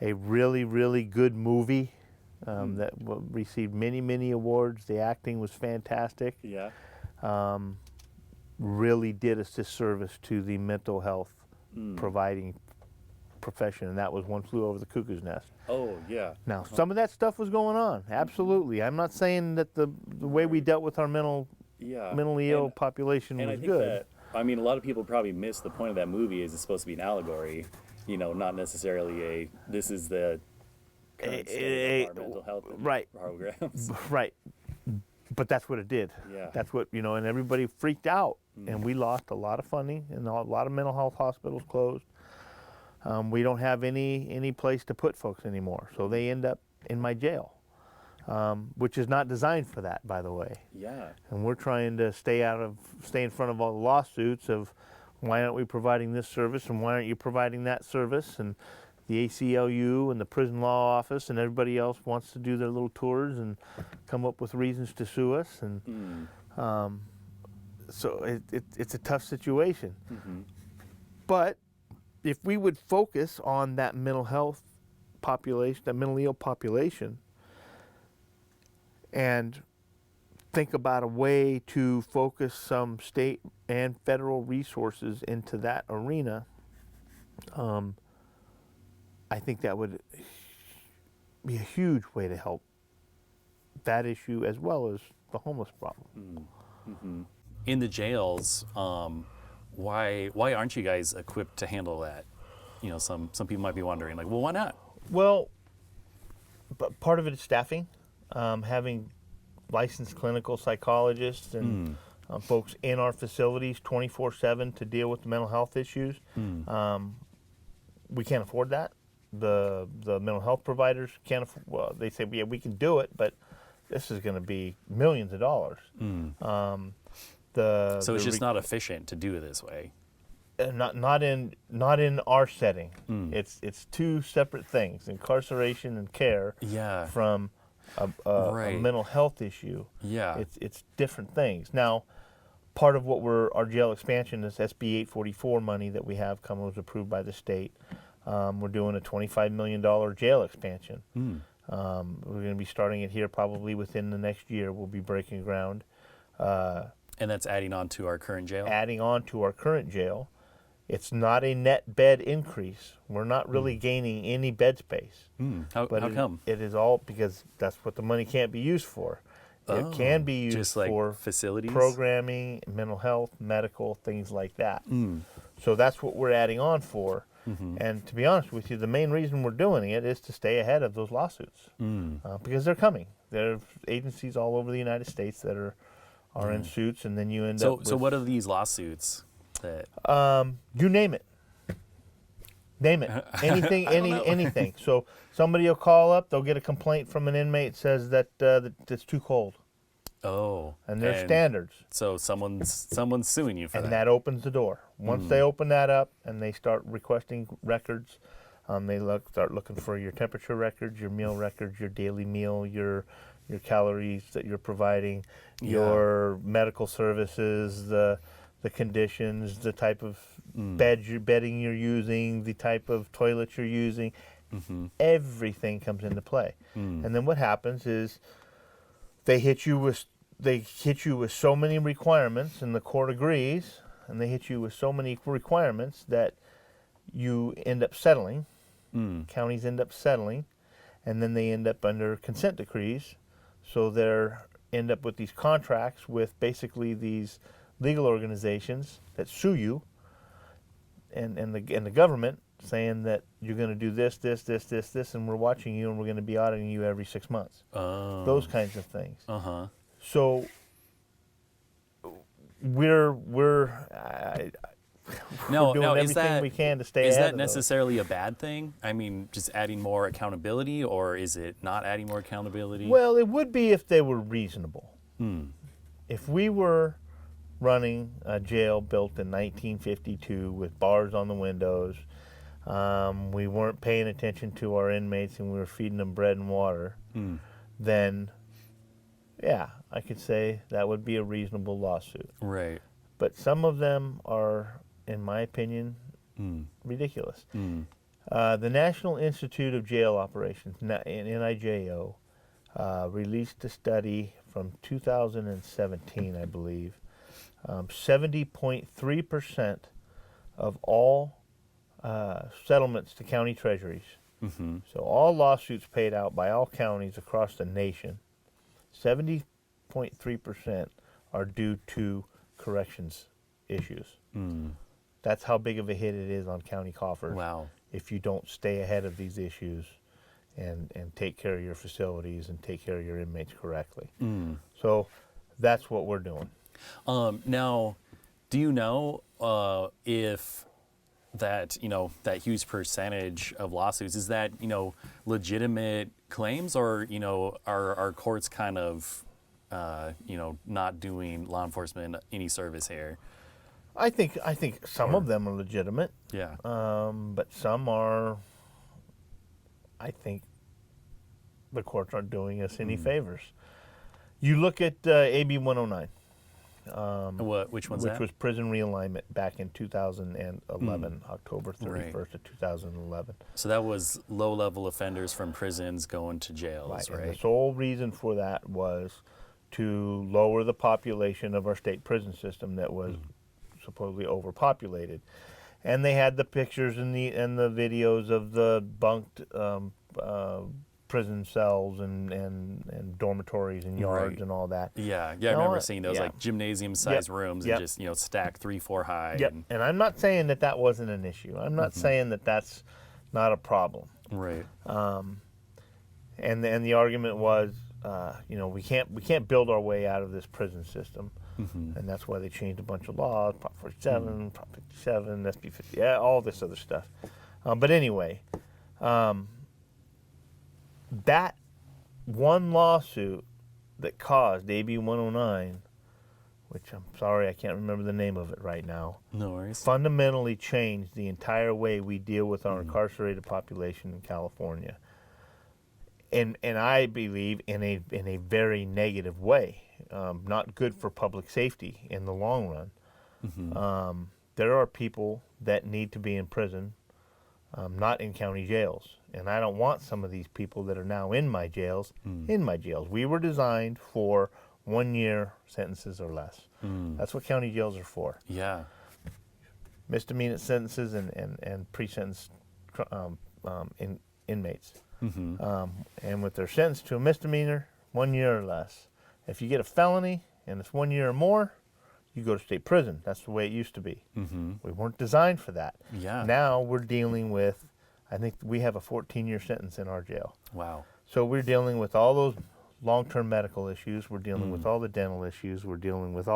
a really, really good movie that received many, many awards. The acting was fantastic. Yeah. Really did a disservice to the mental health providing profession, and that was One Flew Over the Cuckoo's Nest. Oh, yeah. Now, some of that stuff was going on, absolutely. I'm not saying that the way we dealt with our mentally ill population was good. A lot of people probably miss the point of that movie is it's supposed to be an allegory, not necessarily this is the current state of our mental health programs. Right. But that's what it did. Yeah. That's what, and everybody freaked out, and we lost a lot of funding, and a lot of mental health hospitals closed. We don't have any place to put folks anymore, so they end up in my jail, which is not designed for that, by the way. Yeah. And we're trying to stay in front of all the lawsuits of, why aren't we providing this service and why aren't you providing that service? And the ACLU and the prison law office and everybody else wants to do their little tours and come up with reasons to sue us. And so it's a tough situation. But if we would focus on that mental health population, that mentally ill population, and think about a way to focus some state and federal resources into that arena, I think that would be a huge way to help that issue as well as the homeless problem. In the jails, why aren't you guys equipped to handle that? You know, some people might be wondering, like, well, why not? Well, but part of it is staffing, having licensed clinical psychologists and folks in our facilities 24/7 to deal with the mental health issues. We can't afford that. The mental health providers can't afford, well, they say, yeah, we can do it, but this is going to be millions of dollars. So it's just not efficient to do it this way. Not in our setting. It's two separate things: incarceration and care. Yeah. From a mental health issue. Yeah. It's different things. Now, part of what our jail expansion is SB 844 money that we have was approved by the state. We're doing a $25 million jail expansion. We're going to be starting it here probably within the next year. We'll be breaking ground. And that's adding on to our current jail? Adding on to our current jail. It's not a net bed increase. We're not really gaining any bed space. How come? It is all because that's what the money can't be used for. It can be used just like for facilities, programming, mental health, medical, things like that. So that's what we're adding on for. And to be honest with you, the main reason we're doing it is to stay ahead of those lawsuits because they're coming. There are agencies all over the United States that are in suits, and then you end up with... So what are these lawsuits that... you name it. Name it. Anything, anything. So somebody will call up, they'll get a complaint from an inmate says that it's too cold. Oh. And there's standards. So someone's suing you for that. And that opens the door. Once they open that up and they start requesting records, they start looking for your temperature records, your meal records, your daily meal, your calories that you're providing, your medical services, the conditions, the type of bedding you're using, the type of toilet you're using. Everything comes into play. And then what happens is they hit you with so many requirements, and the court agrees, and they hit you with so many requirements that you end up settling. Counties end up settling, and then they end up under consent decrees. So they end up with these contracts with basically these legal organizations that sue you, and the government saying that you're going to do this, and we're watching you, and we're going to be auditing you every 6 months. Those kinds of things. So we're doing everything we can to stay ahead of those. Is that necessarily a bad thing? I mean, just adding more accountability, or is it not adding more accountability? Well, it would be if they were reasonable. If we were running a jail built in 1952 with bars on the windows, we weren't paying attention to our inmates and we were feeding them bread and water, then yeah, I could say that would be a reasonable lawsuit. Right. But some of them are, in my opinion, ridiculous. The National Institute of Jail Operations, NIJO, released a study from 2017, I believe. 70.3% of all settlements to county treasuries, so all lawsuits paid out by all counties across the nation, 70.3% are due to corrections issues. That's how big of a hit it is on county coffers. Wow. If you don't stay ahead of these issues and take care of your facilities and take care of your inmates correctly. So that's what we're doing. Now, do you know if that, that huge percentage of lawsuits, is that, legitimate claims, or, are courts kind of, not doing law enforcement any service here? I think some of them are legitimate, Yeah. but some are. I think the courts aren't doing us any favors. You look at AB 109. Which one's which that? was prison realignment back in 2011, October 31st of 2011. So that was low-level offenders from prisons going to jails, And right? the sole reason for that was to lower the population of our state prison system that was supposedly overpopulated. And they had the pictures and the videos of the bunked prison cells and dormitories and yards and all that. Yeah, I remember seeing those like gymnasium-sized rooms and just stacked 3-4 high. Yep. And I'm not saying that wasn't an issue. I'm not saying that that's not a problem. Right. And the argument was, we can't build our way out of this prison system, and that's why they changed a bunch of laws, Prop 47, Prop 57, SB 50, all this other stuff. But anyway, that one lawsuit that caused AB 109, which I'm sorry I can't remember the name of it right now, No worries. fundamentally changed the entire way we deal with our incarcerated population in California. And I believe in a very negative way, not good for public safety in the long run. There are people that need to be in prison, not in county jails, and I don't want some of these people that are now in my jails in my jails. We were designed for 1-year sentences or less. That's what county jails are for. Yeah. Misdemeanor sentences and pre-sentence inmates. And with their sentence to a misdemeanor, 1 year or less. If you get a felony and it's 1 year or more, you go to state prison. That's the way it used to be. We weren't designed for that. Yeah. Now we're dealing with, I think we have a 14-year sentence in our jail. Wow. So we're dealing with all those long-term medical issues. We're dealing with all the dental issues. We're dealing with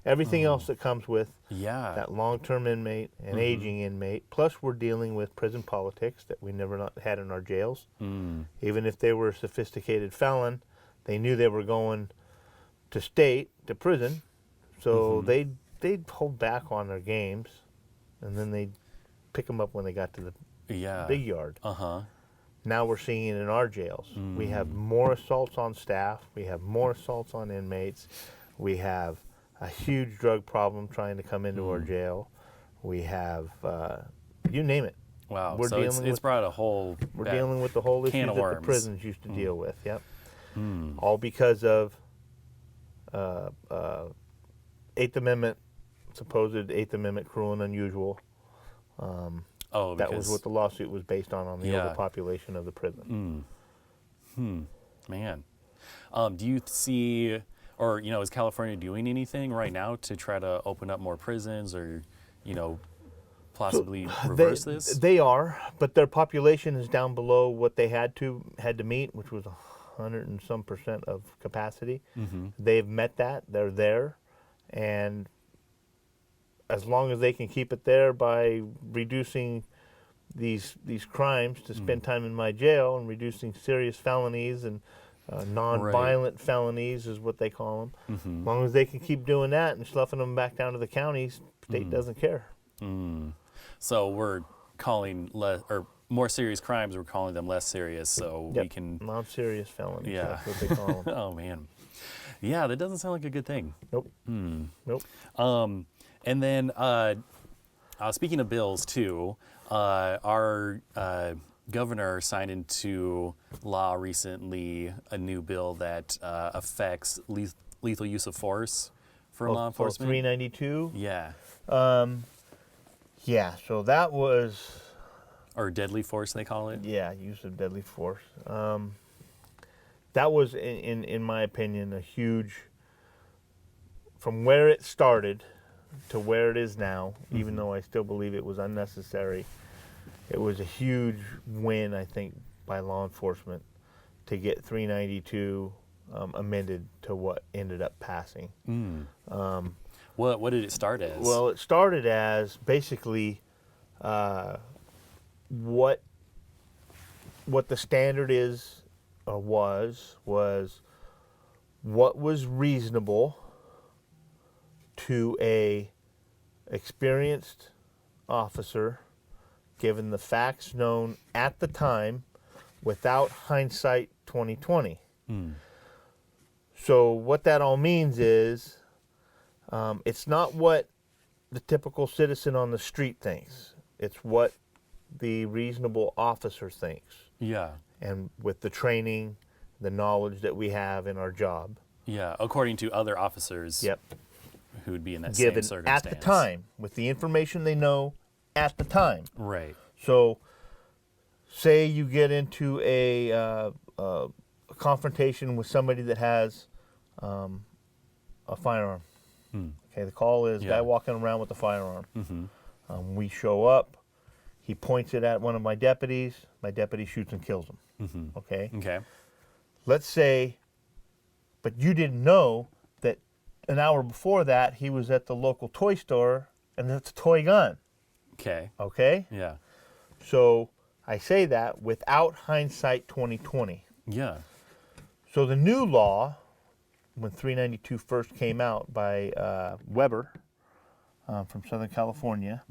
everything else that comes with that long-term inmate and aging inmate. Plus, we're dealing with prison politics that we never not had in our jails. Even if they were a sophisticated felon, they knew they were going to prison, so they'd hold back on their games, and then they'd pick them up when they got to the big yard. Now we're seeing it in our jails. We have more assaults on staff. We have more assaults on inmates. We have a huge drug problem trying to come into our jail. We have, you name it. Wow. We're So it's brought a whole. We're dealing with the whole issue can that of the worms. prisons used to deal with. Yep. All because of Eighth Amendment, supposed Eighth Amendment cruel and unusual. That was what the lawsuit was based on the overpopulation of the prison. Man. Do you see, or, is California doing anything right now to try to open up more prisons or, possibly reverse this? They are, but their population is down below what they had to meet, which was 100 and some % of capacity. They've met that. They're there. And as long as they can keep it there by reducing these crimes to spend time in my jail and reducing serious felonies and non-violent felonies is what they call them. As long as they can keep doing that and sloughing them back down to the counties, state doesn't care. So we're calling more serious crimes, we're calling them less serious, so we can... Non-serious felonies, that's what they call them. Oh, man. Yeah, that doesn't sound like a good thing. Nope. Nope. And then, speaking of bills, too, our governor signed into law recently a new bill that affects lethal use of force for law enforcement. 392? Yeah. Yeah, so that was... Or deadly force, they call it. Yeah, use of deadly force. That was, in my opinion, a huge... From where it started to where it is now, even though I still believe it was unnecessary, it was a huge win, I think, by law enforcement to get 392 amended to what ended up passing. What did it start as? Well, it started as basically what the standard is or was what was reasonable to a experienced officer given the facts known at the time without hindsight 2020. So what that all means is it's not what the typical citizen on the street thinks. It's what the reasonable officer thinks. Yeah. And with the training, the knowledge that we have in our job. Yeah, according to other officers. Yep. Who would be in that Given same circumstance. at the time, with the information they know at the time. Right. So, say you get into a confrontation with somebody that has a firearm. Okay, the call is guy walking around with a firearm. We show up. He points it at one of my deputies. My deputy shoots and kills him. Okay. Okay. Let's say, but you didn't know that an hour before that he was at the local toy store and that's a toy gun. Okay. Okay. Yeah. So I say that without hindsight 2020. Yeah. So the new law, when 392 first came out by Weber from Southern California,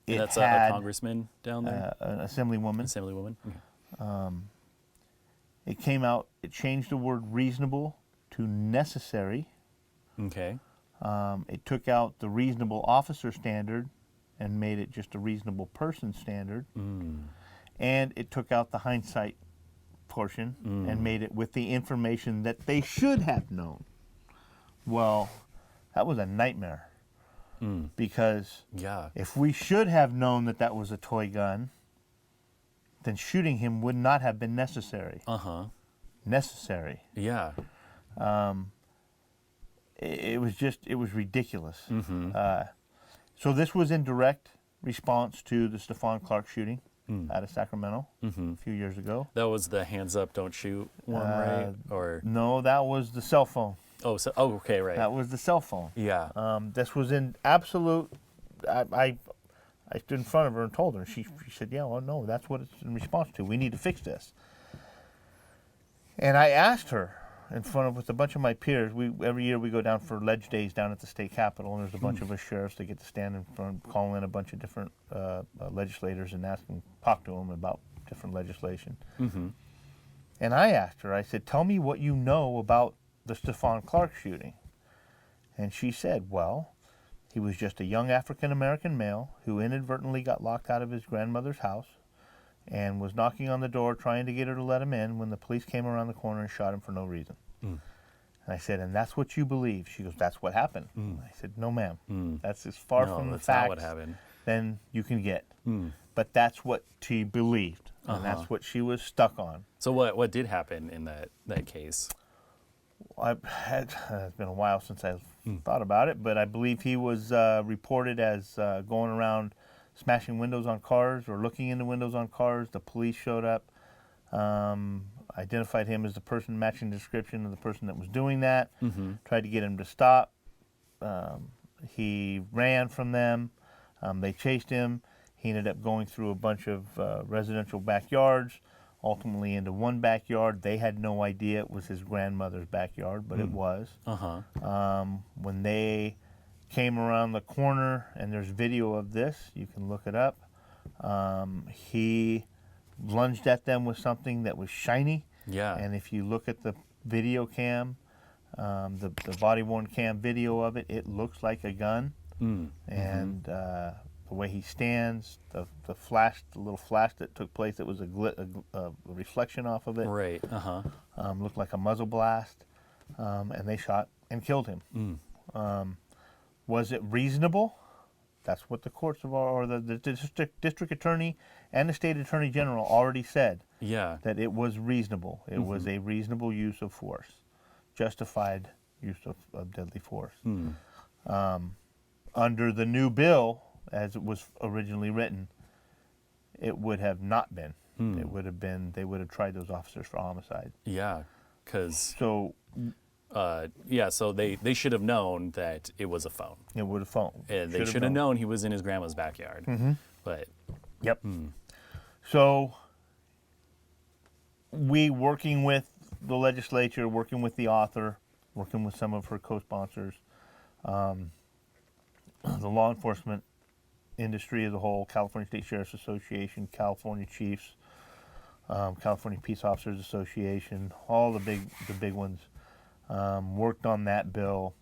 it That's had a congressman down there? an assemblywoman. Assemblywoman? Okay. It came out, it changed the word reasonable to necessary. Okay. It took out the reasonable officer standard and made it just a reasonable person standard. And it took out the hindsight portion and made it with the information that they should have known. Well, that was a nightmare. Because if we should have known that that was a toy gun, then shooting him would not have been necessary. Necessary. Yeah. It was ridiculous. So this was in direct response to the Stephon Clark shooting out of Sacramento a few years ago. That was the hands up, don't shoot one, right? Or No, that was the cell phone. Okay, right. That was the cell phone. Yeah. This was in absolute. I stood in front of her and told her. She said, "Yeah, well, no, that's what it's in response to. We need to fix this." And I asked her in front of with a bunch of my peers. Every year we go down for ledge days down at the state capitol, and there's a bunch of us sheriffs that get to stand in front, call in a bunch of different legislators and ask them, talk to them about different legislation. And I asked her. I said, "Tell me what you know about the Stephon Clark shooting." And she said, "Well, he was just a young African-American male who inadvertently got locked out of his grandmother's house and was knocking on the door trying to get her to let him in when the police came around the corner and shot him for no reason." And I said, "And that's what you believe?" She goes, "That's what happened." I said, "No, ma'am. That's as far from the that's not facts what happened. than you can get." But that's what she believed, and that's what she was stuck on. So what did happen in that case? It's been a while since I've thought about it, but I believe he was reported as going around smashing windows on cars or looking into windows on cars. The police showed up, identified him as the person matching the description of the person that was doing that, tried to get him to stop. He ran from them. They chased him. He ended up going through a bunch of residential backyards, ultimately into one backyard. They had no idea it was his grandmother's backyard, but it was. When they came around the corner, and there's video of this, you can look it up, he lunged at them with something that was shiny. Yeah. And if you look at the video cam, the body-worn cam video of it, it looks like a gun. And the way he stands, the little flash that took place, it was a reflection off of it. Right. Looked like a muzzle blast, and they shot and killed him. Was it reasonable? That's what the courts have, or the district attorney and the state attorney general already said. Yeah. That it was reasonable. It was a reasonable use of force, justified use of deadly force. Under the new bill, as it was originally written, it would have not been. It would have been, they would have tried those officers for homicide. Yeah, because so they should have known that it was a phone. It would have phoned. And they should have known he was in his grandma's backyard. But yep. So we, working with the legislature, working with the author, working with some of her co-sponsors, the law enforcement industry as a whole, California State Sheriff's Association, California Chiefs, California Peace Officers Association, all the big ones, worked on that bill.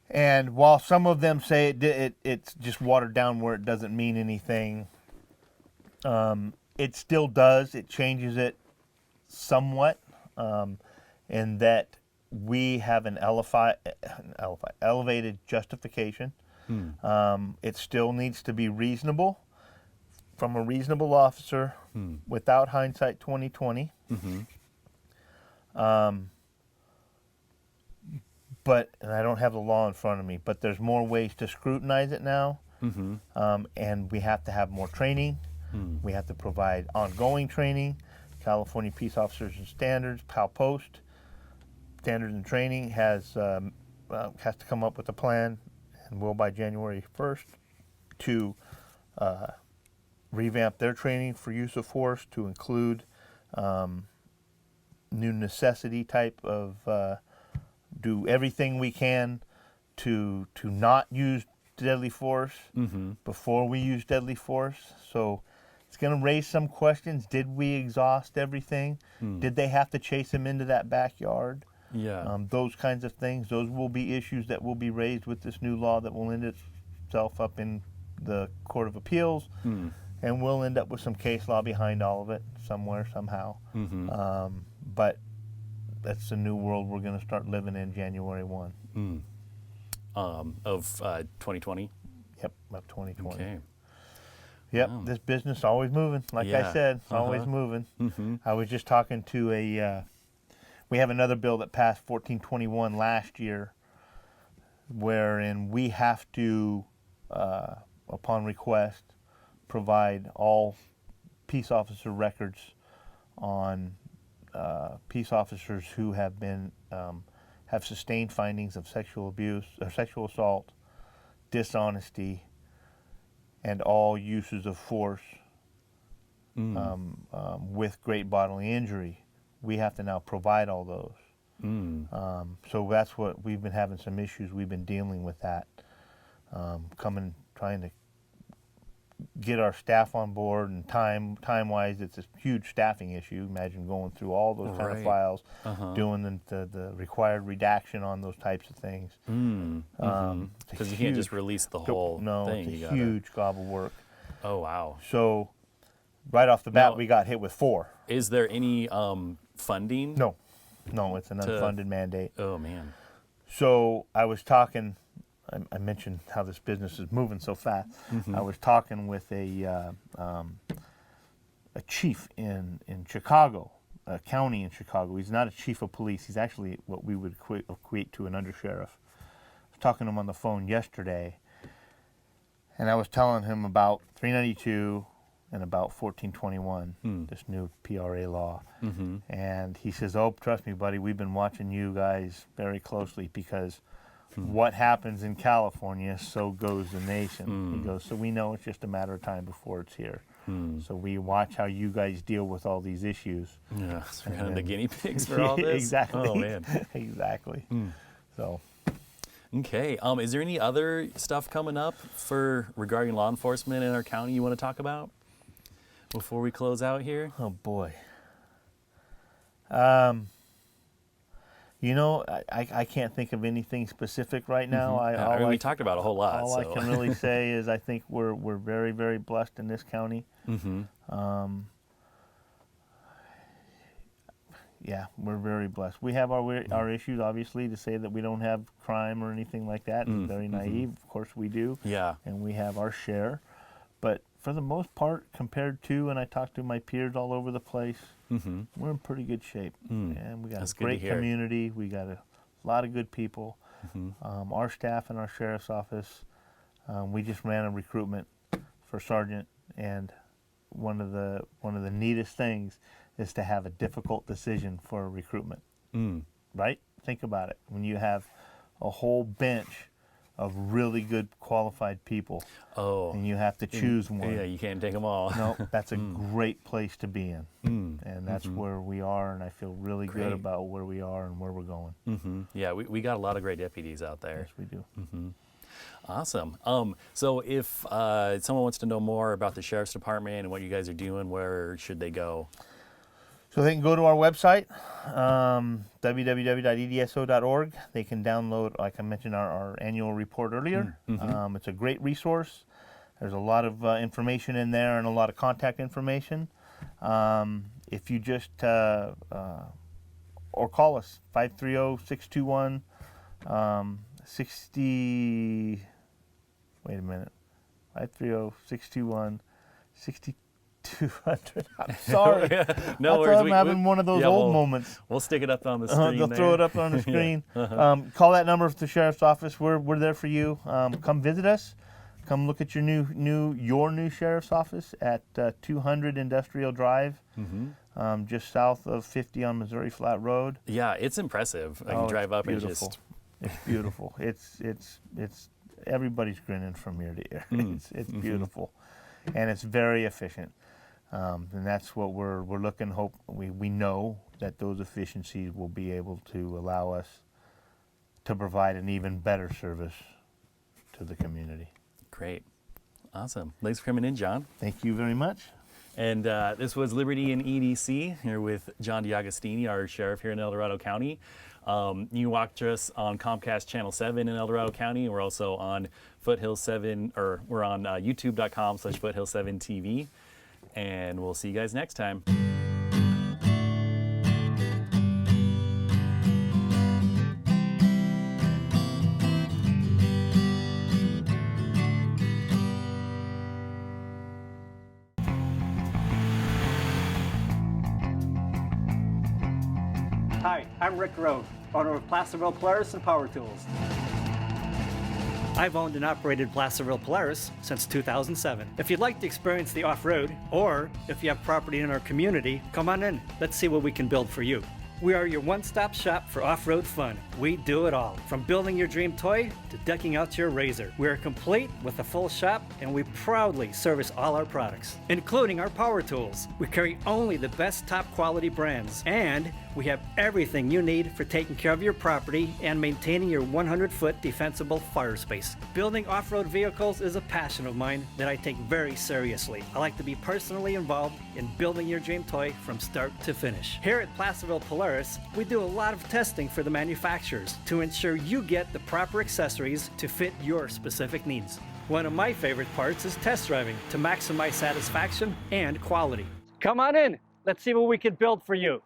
And while some of them say it's just watered down where it doesn't mean anything, it still does. It changes it somewhat, in that we have an elevated justification. It still needs to be reasonable from a reasonable officer without hindsight 2020. But, and I don't have the law in front of me, but there's more ways to scrutinize it now. And we have to have more training. We have to provide ongoing training. California Peace Officers and Standards, CalPost, Standards and Training has to come up with a plan, and will by January 1st, to revamp their training for use of force to include new necessity type of do everything we can to not use deadly force before we use deadly force. So it's going to raise some questions. Did we exhaust everything? Did they have to chase him into that backyard? Yeah. Those kinds of things. Those will be issues that will be raised with this new law that will end itself up in the Court of Appeals. And we'll end up with some case law behind all of it somewhere, somehow. But that's the new world we're going to start living in January 1. Of 2020? Yep, of 2020. Okay. Yep, Wow. this business is always moving. Like I Yeah. said, it's always moving. I was just talking to we have another bill that passed 1421 last year, wherein we have to, upon request, provide all peace officer records on peace officers who have been have sustained findings of sexual abuse or sexual assault, dishonesty, and all uses of force with great bodily injury. We have to now provide all those. So that's what we've been having some issues. We've been dealing with that, trying to get our staff on board, and time-wise, it's a huge staffing issue. Imagine going through all those kind of files, doing the required redaction on those types of things. Because you can't just release the whole thing. It's a huge gob of work. Oh, wow. So right off the bat, Now, we got hit with 4. Is there any funding? No, it's an unfunded mandate. Oh, man. So I was talking, I mentioned how this business is moving so fast. I was talking with a chief in Chicago, a county in Chicago. He's not a chief of police. He's actually what we would equate to an undersheriff. I was talking to him on the phone yesterday, and I was telling him about 392 and about 1421, this new PRA law. And he says, "Oh, trust me, buddy, we've been watching you guys very closely, because what happens in California, so goes the nation." He goes, "So we know it's just a matter of time before it's here. So we watch how you guys deal with all these issues." Yeah, so we're kind of the guinea pigs for all this? Exactly. Oh, man. Exactly. So. Okay. Is there any other stuff coming up regarding law enforcement in our county you want to talk about before we close out here? Oh, boy. You know, I can't think of anything specific right now. We talked about a whole lot. All I can really say is I think we're very, very blessed in this county. Yeah, we're very blessed. We have our issues, obviously. To say that we don't have crime or anything like that is very naive. Of course we do. Yeah. And we have our share. But for the most part, compared to, and I talk to my peers all over the place, we're in pretty good shape. And we got a great community. We got a lot of good people. Our staff in our sheriff's office, we just ran a recruitment for sergeant, and one of the neatest things is to have a difficult decision for a recruitment. Right? Think about it. When you have a whole bench of really good qualified people, and you have to choose one. Yeah, you can't take them all. No, that's a great place to be in. And that's where we are, and I feel really good about where we are and where we're going. Yeah, we got a lot of great deputies out there. Yes, we do. Awesome. So if someone wants to know more about the Sheriff's Department and what you guys are doing, where should they go? So they can go to our website, www.edso.org. They can download, like I mentioned, our annual report earlier. It's a great resource. There's a lot of information in there and a lot of contact information. If you just, or call us, 530-621-60, wait a minute, 530-621-6200. I'm sorry. No worries. I'm having one of those old moments. We'll stick it up on the screen. They'll throw it up on the screen. Call that number for the Sheriff's Office. We're there for you. Come visit us. Come look at your new Sheriff's Office at 200 Industrial Drive, just south of 50 on Missouri Flat Road. Yeah, it's impressive. I can drive up and just. It's beautiful. It's everybody's grinning from ear to ear. It's beautiful, and it's very efficient. And that's what we're looking. Hope we know that those efficiencies will be able to allow us to provide an even better service to the community. Great. Awesome. Thanks for coming in, John. Thank you very much. And this was Liberty and EDC here with John DiAgostini, our sheriff here in El Dorado County. You can watch us on Comcast Channel 7 in El Dorado County. We're also on Foothill 7, or we're on youtube.com/Foothill7TV. And we'll see you guys next time. Hi, I'm Rick Rowe, owner of Placerville Polaris and Power Tools. I've owned and operated Placerville Polaris since 2007. If you'd like to experience the off-road, or if you have property in our community, come on in. Let's see what we can build for you. We are your one-stop shop for off-road fun. We do it all, from building your dream toy to decking out your razor. We are complete with a full shop, and we proudly service all our products, including our power tools. We carry only the best top quality brands, and we have everything you need for taking care of your property and maintaining your 100-foot defensible fire space. Building off-road vehicles is a passion of mine that I take very seriously. I like to be personally involved in building your dream toy from start to finish. Here at Placerville Polaris, we do a lot of testing for the manufacturers to ensure you get the proper accessories to fit your specific needs. One of my favorite parts is test driving to maximize satisfaction and quality. Come on in, let's see what we can build for you.